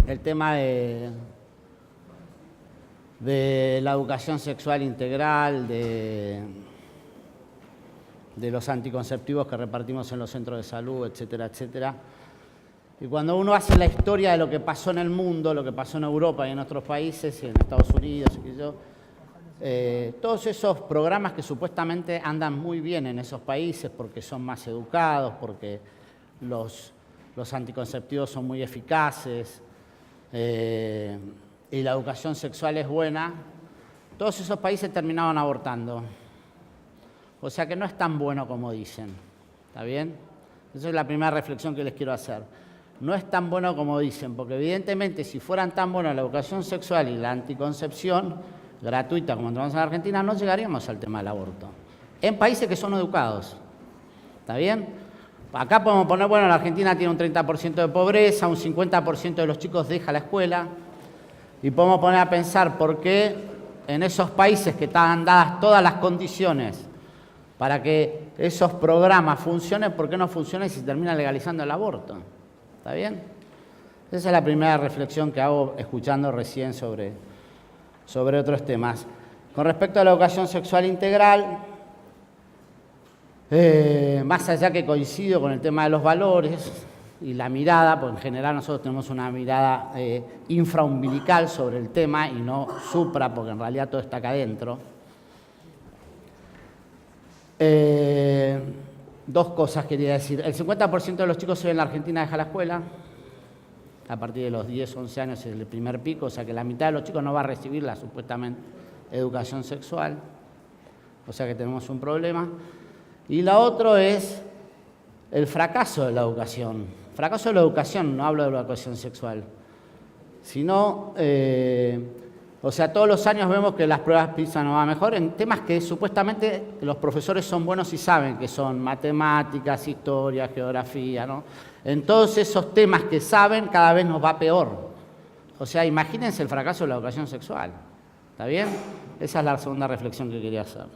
el tema de la educación sexual integral, de los anticonceptivos que repartimos en los centros de salud, etcétera, etcétera. Y cuando uno hace la historia de lo que pasó en el mundo, lo que pasó en Europa y en otros países, y en Estados Unidos, todos esos programas que supuestamente andan muy bien en esos países porque son más educados, porque los anticonceptivos son muy eficaces y la educación sexual es buena, todos esos países terminaban abortando. O sea que no es tan bueno como dicen. ¿Está bien? Esa es la primera reflexión que les quiero hacer. No es tan bueno como dicen, porque evidentemente si fueran tan buenas la educación sexual y la anticoncepción gratuita como tenemos en Argentina, no llegaríamos al tema del aborto. En países que son educados. ¿Está bien? Acá podemos poner, bueno, la Argentina tiene un 30% de pobreza, un 50% de los chicos deja la escuela, y podemos poner a pensar por qué en esos países que están dadas todas las condiciones para que esos programas funcionen, ¿por qué no funcionan y se termina legalizando el aborto? ¿Está bien? Esa es la primera reflexión que hago escuchando recién sobre otros temas. Con respecto a la educación sexual integral, Más allá que coincido con el tema de los valores y la mirada, pues en general nosotros tenemos una mirada infraumbilical sobre el tema y no supra, porque en realidad todo está acá adentro. Dos cosas quería decir. El 50% de los chicos hoy en la Argentina deja la escuela. A partir de los 10, 11 años es el primer pico, o sea que la mitad de los chicos no va a recibir la supuestamente educación sexual. O sea que tenemos un problema. Y la otra es el fracaso de la educación. Fracaso de la educación, no hablo de la educación sexual, sino, o sea, todos los años vemos que las pruebas PISA no van mejor en temas que supuestamente los profesores son buenos y saben que son matemáticas, historia, geografía, ¿no? En todos esos temas que saben, cada vez nos va peor. O sea, imagínense el fracaso de la educación sexual. ¿Está bien? Esa es la segunda reflexión que quería hacer.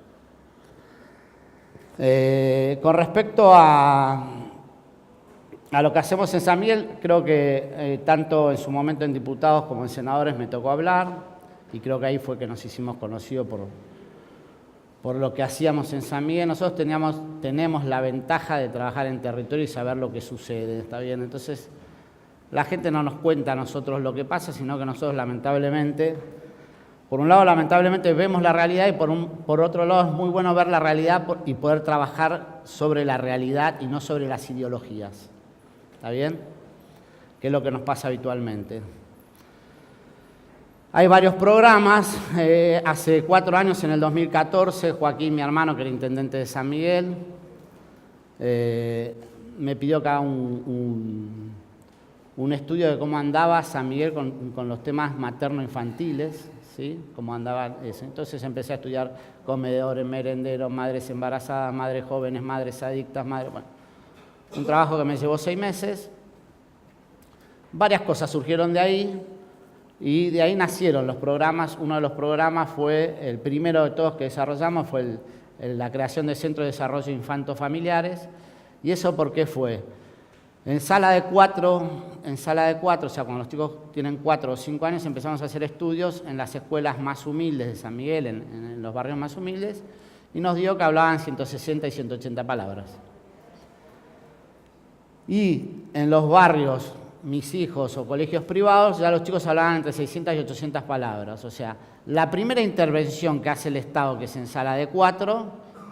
Con respecto a lo que hacemos en San Miguel, creo que tanto en su momento en diputados como en senadores me tocó hablar y creo que ahí fue que nos hicimos conocidos por lo que hacíamos en San Miguel. Nosotros tenemos la ventaja de trabajar en territorio y saber lo que sucede, ¿está bien? Entonces, la gente no nos cuenta a nosotros lo que pasa, sino que nosotros lamentablemente, por un lado lamentablemente vemos la realidad y por otro lado es muy bueno ver la realidad y poder trabajar sobre la realidad y no sobre las ideologías, ¿está bien? Que es lo que nos pasa habitualmente. Hay varios programas. Hace 4 años, en el 2014, Joaquín, mi hermano, que era intendente de San Miguel, me pidió que haga un estudio de cómo andaba San Miguel con los temas materno-infantiles, ¿sí? Cómo andaba eso. Entonces empecé a estudiar comedores, merenderos, madres embarazadas, madres jóvenes, madres adictas, bueno, un trabajo que me llevó 6 meses. Varias cosas surgieron de ahí. Y de ahí nacieron los programas. Uno de los programas fue, el primero de todos que desarrollamos, fue la creación de Centros de Desarrollo Infanto-Familiares. ¿Y eso por qué fue? En sala de 4, o sea, cuando los chicos tienen 4 o 5 años, empezamos a hacer estudios en las escuelas más humildes de San Miguel, en los barrios más humildes, y nos dio que hablaban 160 y 180 palabras. Y en los barrios mis hijos o colegios privados, ya los chicos hablaban entre 600 y 800 palabras. O sea, la primera intervención que hace el Estado, que es en sala de 4,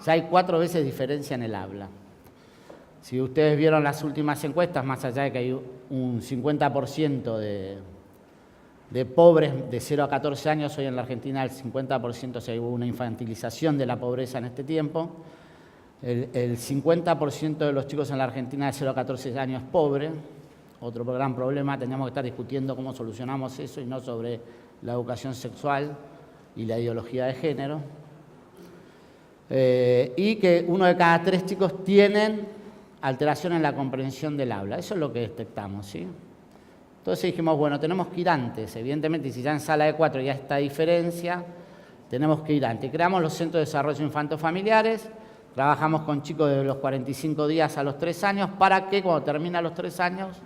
ya hay 4 veces diferencia en el habla. Si ustedes vieron las últimas encuestas, más allá de que hay un 50% de pobres de 0 a 14 años, hoy en la Argentina el 50%, o sea, hubo una infantilización de la pobreza en este tiempo. El 50% de los chicos en la Argentina de 0 a 14 años es pobre. Otro gran problema, tendríamos que estar discutiendo cómo solucionamos eso y no sobre la educación sexual y la ideología de género. Y que 1 de cada 3 chicos tienen alteración en la comprensión del habla. Eso es lo que detectamos, ¿sí? Entonces dijimos, bueno, tenemos que ir antes. Evidentemente, si ya en sala de 4 ya está diferencia, tenemos que ir antes. Creamos los Centros de Desarrollo Infanto-Familiares. Trabajamos con chicos de los 45 días a los 3 años para que cuando termina los 3 años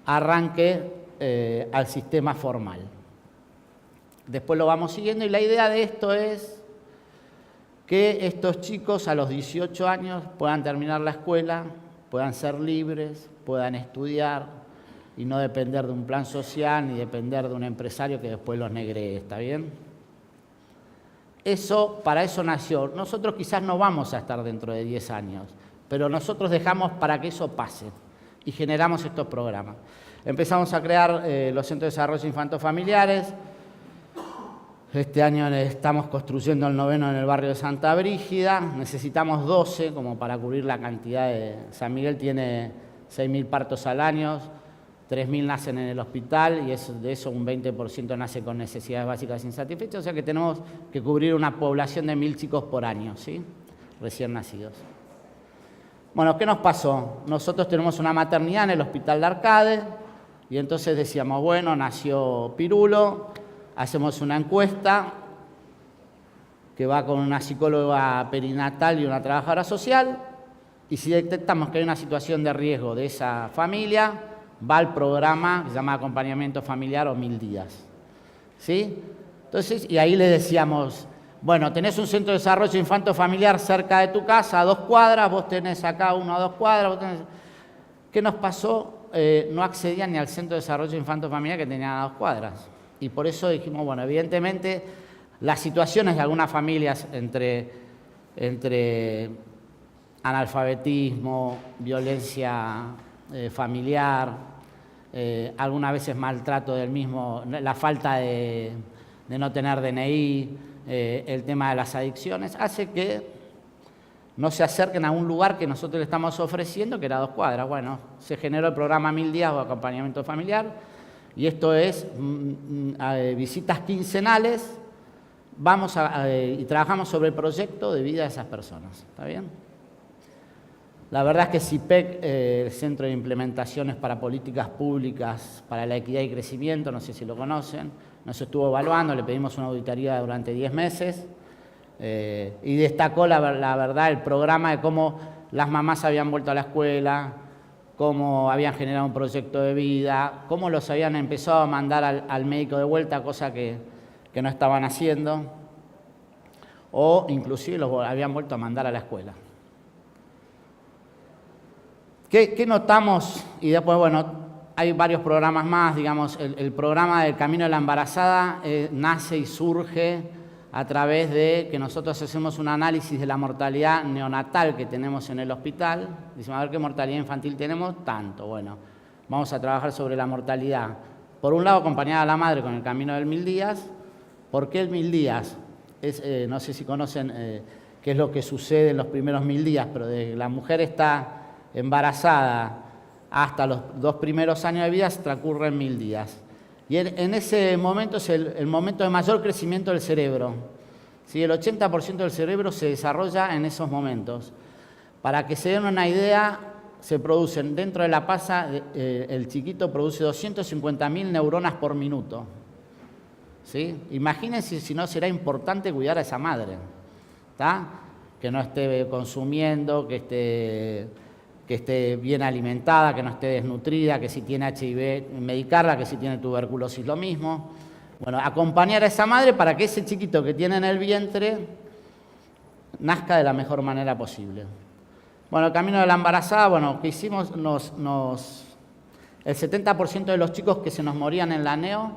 arranque al sistema formal. Después lo vamos siguiendo y la idea de esto es que estos chicos a los 18 años puedan terminar la escuela, puedan ser libres, puedan estudiar y no depender de un plan social ni depender de un empresario que después los negree, ¿está bien? Para eso nació. Nosotros quizás no vamos a estar dentro de 10 años, pero nosotros dejamos para que eso pase y generamos estos programas. Empezamos a crear los Centros de Desarrollo Infanto-Familiares. Este año estamos construyendo el 9º en el barrio de Santa Brígida. Necesitamos 12 como para cubrir la cantidad de... San Miguel tiene 6.000 partos al año, 3.000 nacen en el hospital y de eso un 20% nace con necesidades básicas insatisfechas. O sea que tenemos que cubrir una población de 1.000 chicos por año, ¿sí? Recién nacidos. Bueno, ¿qué nos pasó? Nosotros tenemos una maternidad en el Hospital de Arcade y entonces decíamos, bueno, nació Pirulo, hacemos una encuesta que va con una psicóloga perinatal y una trabajadora social y si detectamos que hay una situación de riesgo de esa familia, va al programa que se llama acompañamiento familiar o 1000 días. ¿Sí? Entonces, y ahí le decíamos, Bueno, tenés un centro de desarrollo infanto-familiar cerca de tu casa, a 2 cuadras, vos tenés acá uno a 2 cuadras. Vos tenés... ¿Qué nos pasó? No accedían ni al centro de desarrollo infanto-familiar que tenían a 2 cuadras. Y por eso dijimos, bueno, evidentemente las situaciones de algunas familias entre analfabetismo, violencia familiar, algunas veces maltrato del mismo, la falta de no tener DNI, el tema de las adicciones, hace que no se acerquen a un lugar que nosotros le estamos ofreciendo, que era 2 cuadras. Bueno, se generó el programa 1000 días o acompañamiento familiar, y esto es visitas quincenales, y trabajamos sobre el proyecto de vida de esas personas. ¿Está bien? La verdad es que CIPEC, el Centro de Implementaciones para Políticas Públicas para la Equidad y Crecimiento, no sé si lo conocen, nos estuvo evaluando, le pedimos una auditoría durante 10 meses y destacó la verdad el programa de cómo las mamás habían vuelto a la escuela, cómo habían generado un proyecto de vida, cómo los habían empezado a mandar al médico de vuelta, cosa que no estaban haciendo, o inclusive los habían vuelto a mandar a la escuela. ¿Qué notamos? Y después, bueno, hay varios programas más, digamos, el programa del Camino de la Embarazada nace y surge a través de que nosotros hacemos un análisis de la mortalidad neonatal que tenemos en el hospital. Decimos, a ver qué mortalidad infantil tenemos, tanto. Bueno, vamos a trabajar sobre la mortalidad. Por un lado, acompañada a la madre con el Camino del 1000 días. ¿Por qué el 1000 días? No sé si conocen qué es lo que sucede en los primeros 1000 días, pero desde que la mujer está embarazada hasta los 2 primeros años de vida transcurren 1000 días. Y en ese momento es el momento de mayor crecimiento del cerebro. ¿Sí? El 80% del cerebro se desarrolla en esos momentos. Para que se den una idea, se producen dentro de la pasa, el chiquito produce 250.000 neuronas por minuto. ¿Sí? Imagínense si no será importante cuidar a esa madre. ¿Tá? Que no esté consumiendo, que esté bien alimentada, que no esté desnutrida, que si tiene HIV, medicarla, que si tiene tuberculosis, lo mismo. Bueno, acompañar a esa madre para que ese chiquito que tiene en el vientre nazca de la mejor manera posible. Bueno, el Camino de la Embarazada, bueno, ¿qué hicimos? El 70% de los chicos que se nos morían en la NEO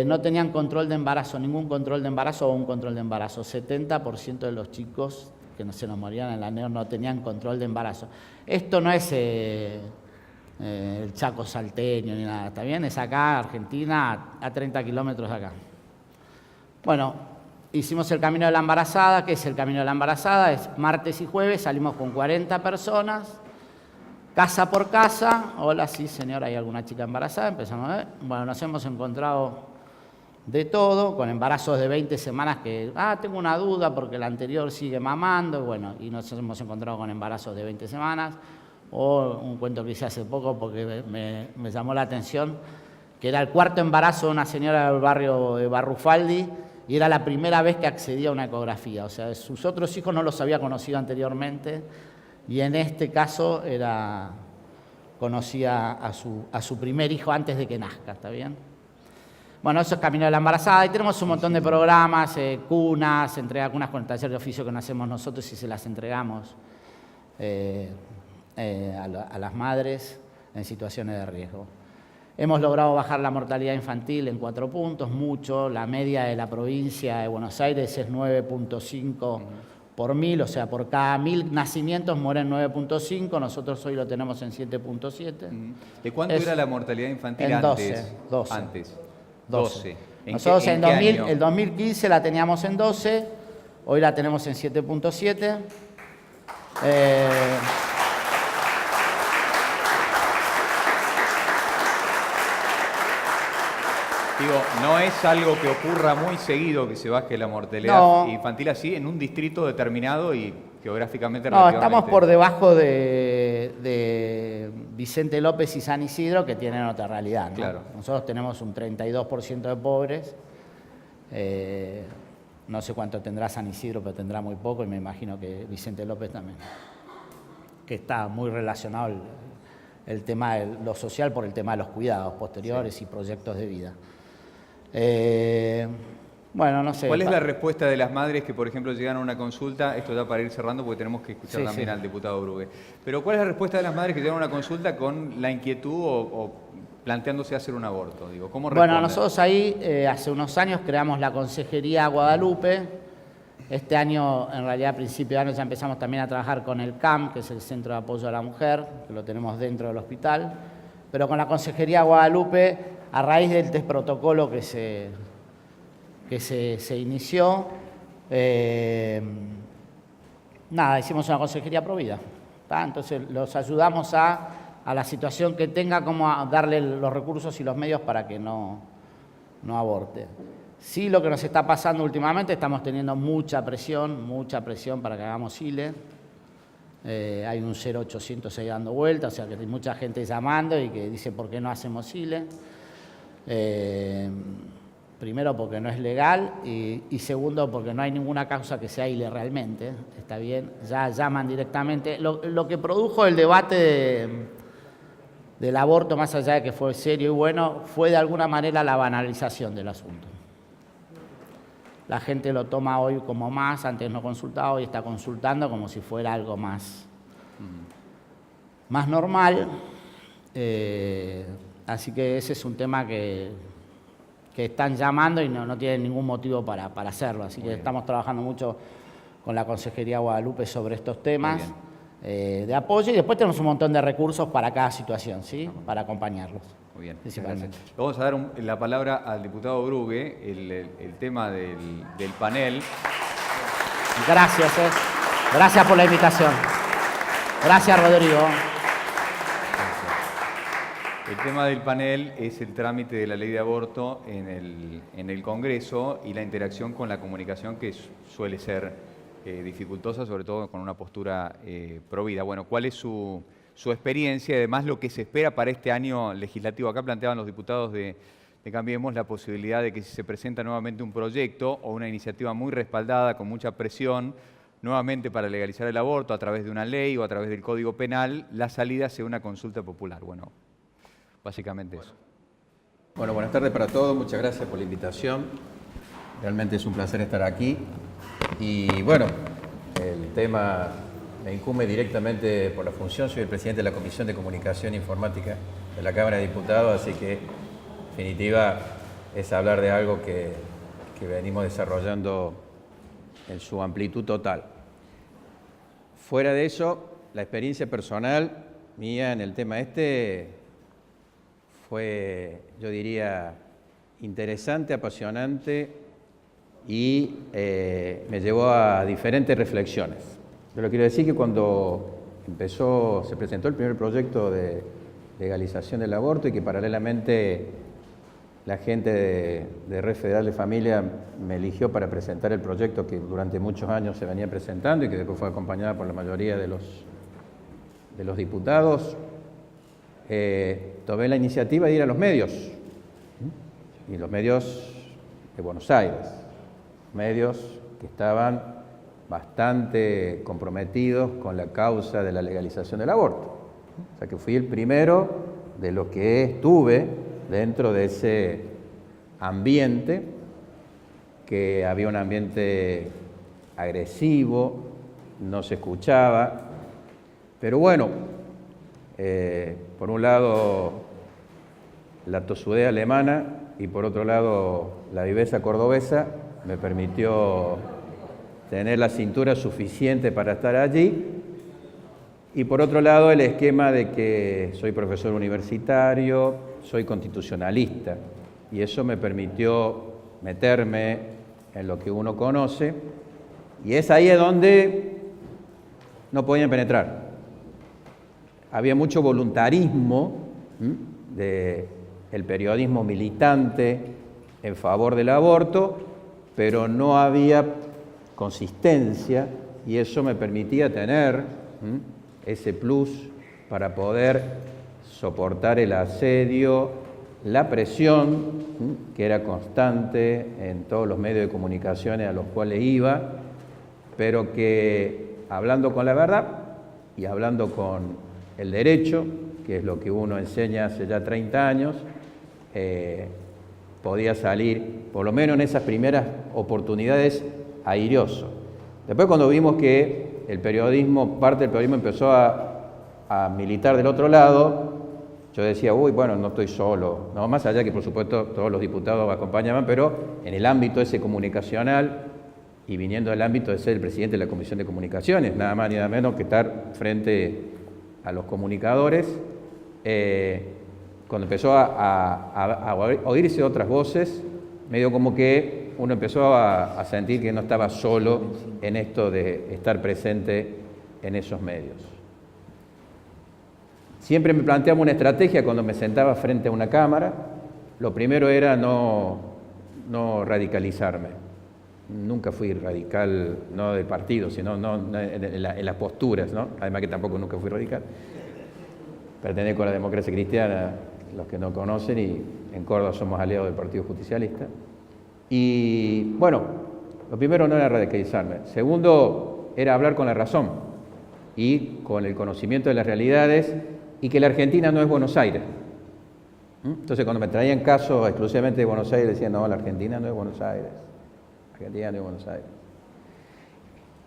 no tenían control de embarazo, ningún control de embarazo o un control de embarazo. 70% de los chicos que se nos morían en la NEO no tenían control de embarazo. Esto no es el Chaco salteño ni nada, ¿está bien? Es acá, Argentina, a 30 kilómetros de acá. Bueno, hicimos el Camino de la Embarazada. ¿Qué es el Camino de la Embarazada? Es martes y jueves, salimos con 40 personas, casa por casa. Hola, sí, señora, ¿hay alguna chica embarazada? Empezamos a ver. Bueno, nos hemos encontrado de todo, con embarazos de 20 semanas que, tengo una duda porque el anterior sigue mamando, bueno, y nos hemos encontrado con embarazos de 20 semanas, o un cuento que hice hace poco porque me llamó la atención, que era el 4.º embarazo de una señora del barrio de Barrufaldi, y era la primera vez que accedía a una ecografía, o sea, sus otros hijos no los había conocido anteriormente, y en este caso conocía a su primer hijo antes de que nazca, ¿está bien? Bueno, eso es Camino de la Embarazada, y tenemos un montón de programas, cunas, entrega cunas con el taller de oficio que no hacemos nosotros y se las entregamos a las madres en situaciones de riesgo. Hemos logrado bajar la mortalidad infantil en 4 puntos, mucho. La media de la provincia de Buenos Aires es 9.5 por 1000, o sea, por cada 1000 nacimientos mueren 9.5, nosotros hoy lo tenemos en 7.7. ¿De cuánto era la mortalidad infantil en antes? 12. Antes. 12. Nosotros en 2015 la teníamos en 12, hoy la tenemos en 7.7. Digo, no es algo que ocurra muy seguido que se baje la mortalidad infantil así en un distrito determinado y geográficamente relativamente. Estamos por debajo de Vicente López y San Isidro, que tienen otra realidad, ¿no? Claro. Nosotros tenemos un 32% de pobres. No sé cuánto tendrá San Isidro, pero tendrá muy poco, y me imagino que Vicente López también. Que está muy relacionado el tema de lo social por el tema de los cuidados posteriores y proyectos de vida. Bueno, no sé. ¿Cuál es la respuesta de las madres que, por ejemplo, llegan a una consulta? Esto ya para ir cerrando porque tenemos que escuchar también al diputado Brugue. Pero ¿cuál es la respuesta de las madres que llegan a una consulta con la inquietud o planteándose hacer un aborto? Digo, ¿cómo responden? Bueno, nosotros ahí hace unos años creamos la Consejería Guadalupe. Este año, en realidad a principio de año, ya empezamos también a trabajar con el CAM, que es el Centro de Apoyo a la Mujer, que lo tenemos dentro del hospital. Pero con la Consejería Guadalupe, a raíz del protocolo que se inició, hicimos una consejería pro vida. Entonces los ayudamos a la situación que tenga, como a darle los recursos y los medios para que no aborte. Sí, lo que nos está pasando últimamente, estamos teniendo mucha presión para que hagamos ILE. Hay un 0800 ahí dando vuelta, o sea que hay mucha gente llamando y que dice ¿por qué no hacemos ILE? Primero porque no es legal y segundo porque no hay ninguna causa que sea ILE realmente, está bien, ya llaman directamente. Lo que produjo el debate del aborto, más allá de que fue serio y bueno, fue de alguna manera la banalización del asunto. La gente lo toma hoy como más, antes no consultaba, hoy está consultando como si fuera algo más normal. Así que ese es un tema que están llamando y no tienen ningún motivo para hacerlo. Así que estamos trabajando mucho con la Consejería Guadalupe sobre estos temas de apoyo y después tenemos un montón de recursos para cada situación, ¿sí? Para acompañarlos. Muy bien, principalmente. gracias. Vamos a dar la palabra al diputado Brugue, el tema del panel. Gracias, gracias por la invitación. Gracias, Rodrigo. El tema del panel es el trámite de la ley de aborto en el Congreso y la interacción con la comunicación que suele ser dificultosa, sobre todo con una postura pro vida. Bueno, ¿cuál es su experiencia y además lo que se espera para este año legislativo? Acá planteaban los diputados de Cambiemos la posibilidad de que si se presenta nuevamente un proyecto o una iniciativa muy respaldada, con mucha presión, nuevamente para legalizar el aborto a través de una ley o a través del Código Penal, la salida sea una consulta popular. Bueno, básicamente eso. Bueno, buenas tardes para todos, muchas gracias por la invitación. Realmente es un placer estar aquí. Y bueno, el tema me incumbe directamente por la función, soy el presidente de la Comisión de Comunicación e Informática de la Cámara de Diputados, así que en definitiva es hablar de algo que venimos desarrollando en su amplitud total. Fuera de eso, la experiencia personal mía en el tema fue, yo diría, interesante, apasionante y me llevó a diferentes reflexiones. Pero quiero decir que cuando se presentó el primer proyecto de legalización del aborto y que paralelamente la gente de Red Federal de Familia me eligió para presentar el proyecto que durante muchos años se venía presentando y que después fue acompañada por la mayoría de los diputados, tomé la iniciativa de ir a los medios, y los medios de Buenos Aires, medios que estaban bastante comprometidos con la causa de la legalización del aborto. O sea que fui el primero de los que estuve dentro de ese ambiente, que había un ambiente agresivo, no se escuchaba, pero bueno, por un lado la tosudez alemana y por otro lado la viveza cordobesa me permitió tener la cintura suficiente para estar allí, y por otro lado el esquema de que soy profesor universitario, soy constitucionalista, y eso me permitió meterme en lo que uno conoce, y es ahí donde no podían penetrar. Había mucho voluntarismo del periodismo militante en favor del aborto, pero no había consistencia, y eso me permitía tener ese plus para poder soportar el asedio, la presión, que era constante en todos los medios de comunicación a los cuales iba, pero que hablando con la verdad y hablando con el derecho, que es lo que uno enseña hace ya 30 años, podía salir, por lo menos en esas primeras oportunidades, airoso. Después cuando vimos que el periodismo, parte del periodismo empezó a militar del otro lado, yo decía, uy, bueno, no estoy solo, no, más allá que por supuesto todos los diputados me acompañaban, pero en el ámbito ese comunicacional y viniendo del ámbito de ser el presidente de la Comisión de Comunicaciones, nada más ni nada menos que estar frente a los comunicadores, cuando empezó a oírse otras voces, medio como que uno empezó a sentir que no estaba solo en esto de estar presente en esos medios. Siempre me planteaba una estrategia cuando me sentaba frente a una cámara. Lo primero era no radicalizarme. Nunca fui radical, no del partido, sino en las posturas, ¿no? Además que tampoco nunca fui radical. Pertenezco a la democracia cristiana, los que no conocen, y en Córdoba somos aliados del Partido Justicialista. Y bueno, lo primero no era radicalizarme. Segundo, era hablar con la razón y con el conocimiento de las realidades y que la Argentina no es Buenos Aires. Entonces, cuando me traían casos exclusivamente de Buenos Aires, decían, no, la Argentina no es Buenos Aires. Argentina no es Buenos Aires.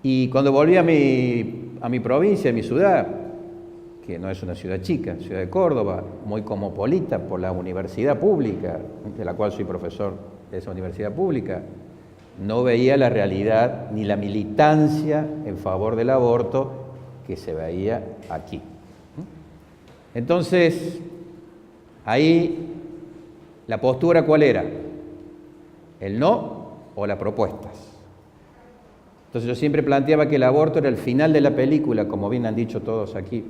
Y cuando volví a mi provincia, a mi ciudad, que no es una ciudad chica, ciudad de Córdoba, muy cosmopolita por la universidad pública, de la cual soy profesor de esa universidad pública, no veía la realidad ni la militancia en favor del aborto que se veía aquí. Entonces, ahí la postura ¿cuál era? ¿El no o las propuestas? Entonces yo siempre planteaba que el aborto era el final de la película, como bien han dicho todos aquí.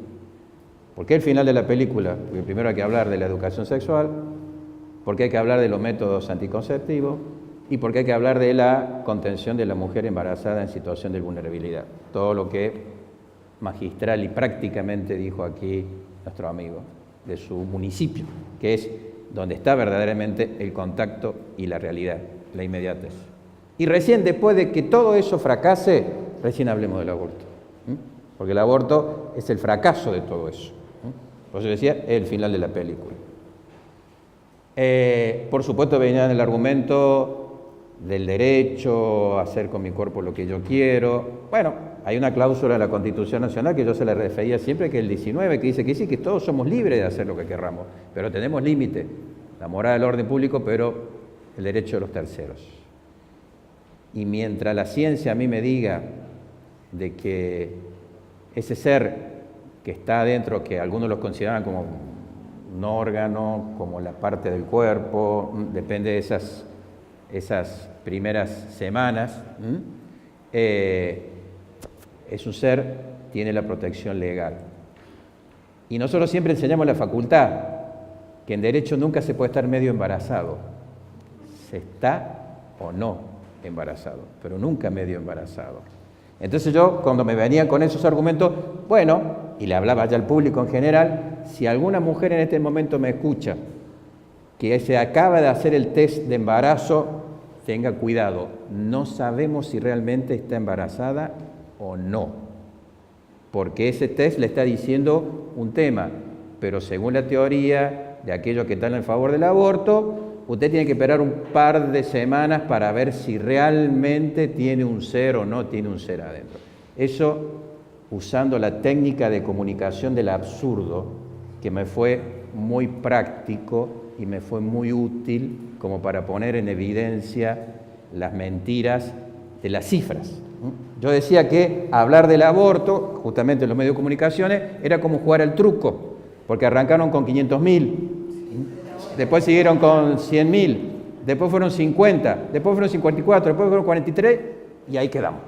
¿Por qué el final de la película? Porque primero hay que hablar de la educación sexual, porque hay que hablar de los métodos anticonceptivos y porque hay que hablar de la contención de la mujer embarazada en situación de vulnerabilidad. Todo lo que magistral y prácticamente dijo aquí nuestro amigo de su municipio, que es donde está verdaderamente el contacto y la realidad, la inmediatez. Y recién después de que todo eso fracase, recién hablemos del aborto. Porque el aborto es el fracaso de todo eso. Por eso decía, es el final de la película. Por supuesto venía en el argumento del derecho a hacer con mi cuerpo lo que yo quiero. Bueno, hay una cláusula en la Constitución Nacional que yo se la refería siempre, que es el 19, que dice que sí, que todos somos libres de hacer lo que querramos, pero tenemos límite, la moral del orden público, pero el derecho de los terceros. Y mientras la ciencia a mí me diga de que ese ser que está adentro, que algunos los consideran como un órgano, como la parte del cuerpo, depende de esas primeras semanas, es un ser, tiene la protección legal. Y nosotros siempre enseñamos la facultad, que en derecho nunca se puede estar medio embarazado. Se está o no embarazado, pero nunca medio embarazado. Entonces yo, cuando me venían con esos argumentos, bueno, y le hablaba ya al público en general, si alguna mujer en este momento me escucha que se acaba de hacer el test de embarazo, tenga cuidado, no sabemos si realmente está embarazada o no, porque ese test le está diciendo un tema, pero según la teoría de aquellos que están en favor del aborto, usted tiene que esperar un par de semanas para ver si realmente tiene un ser o no tiene un ser adentro. Eso usando la técnica de comunicación del absurdo, que me fue muy práctico y me fue muy útil como para poner en evidencia las mentiras de las cifras. Yo decía que hablar del aborto, justamente en los medios de comunicaciones, era como jugar al truco, porque arrancaron con 500.000, después siguieron con 100.000, después fueron 50, después fueron 54, después fueron 43 y ahí quedamos.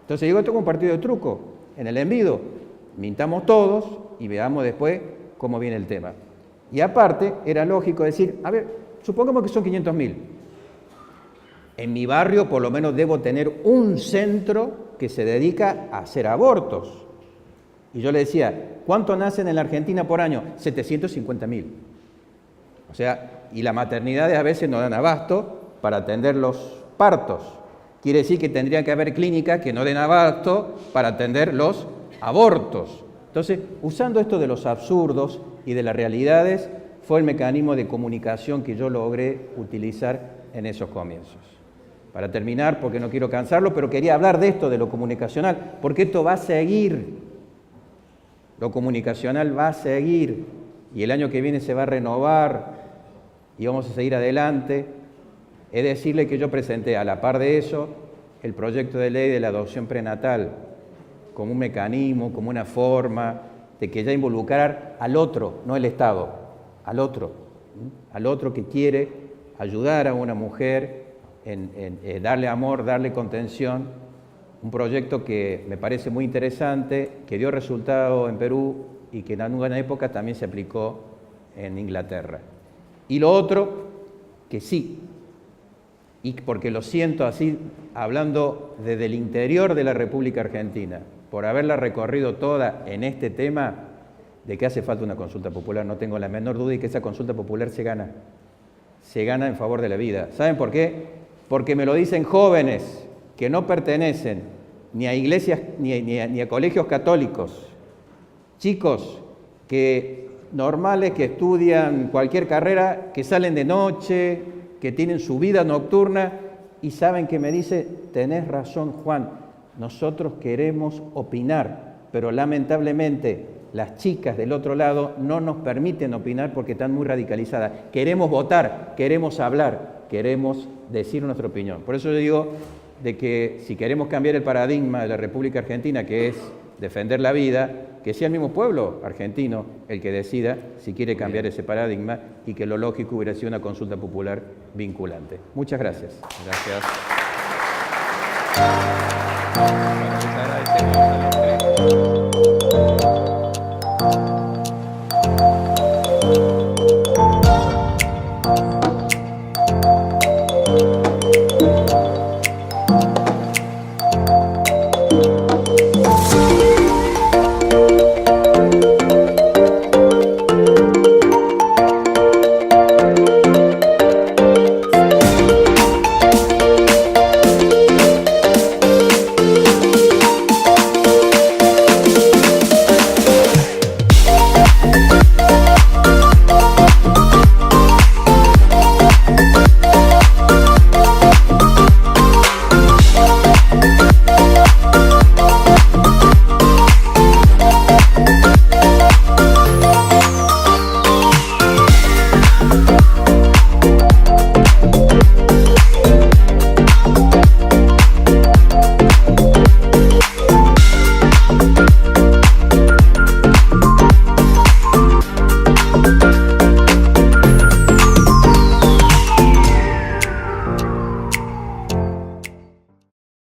Entonces digo, esto es un partido de truco, en el envido, mintamos todos y veamos después cómo viene el tema. Y aparte, era lógico decir, a ver, supongamos que son 500.000. En mi barrio por lo menos debo tener un centro que se dedica a hacer abortos. Y yo le decía, ¿cuánto nacen en la Argentina por año? 750.000. O sea, y las maternidades a veces no dan abasto para atender los partos. Quiere decir que tendrían que haber clínicas que no den abasto para atender los abortos. Entonces, usando esto de los absurdos y de las realidades, fue el mecanismo de comunicación que yo logré utilizar en esos comienzos. Para terminar, porque no quiero cansarlo, pero quería hablar de esto, de lo comunicacional, porque esto va a seguir. Lo comunicacional va a seguir y el año que viene se va a renovar y vamos a seguir adelante. Es decirle que yo presenté a la par de eso el proyecto de ley de la adopción prenatal como un mecanismo, como una forma de que ya involucrar al otro, no el Estado, al otro que quiere ayudar a una mujer en darle amor, darle contención. Un proyecto que me parece muy interesante, que dio resultado en Perú y que en alguna época también se aplicó en Inglaterra. Y lo otro, que sí, y porque lo siento así, hablando desde el interior de la República Argentina, por haberla recorrido toda en este tema, de que hace falta una consulta popular, no tengo la menor duda, y que esa consulta popular se gana en favor de la vida. ¿Saben por qué? Porque me lo dicen jóvenes que no pertenecen ni a iglesias ni a colegios católicos, chicos normales que estudian cualquier carrera, que salen de noche, que tienen su vida nocturna y saben que me dice, tenés razón Juan, nosotros queremos opinar, pero lamentablemente las chicas del otro lado no nos permiten opinar porque están muy radicalizadas. Queremos votar, queremos hablar, queremos decir nuestra opinión. Por eso yo digo de que si queremos cambiar el paradigma de la República Argentina, que es defender la vida, que sea el mismo pueblo argentino el que decida si quiere cambiar ese paradigma y que lo lógico hubiera sido una consulta popular vinculante. Muchas gracias. Gracias. Bueno, les agradecemos a los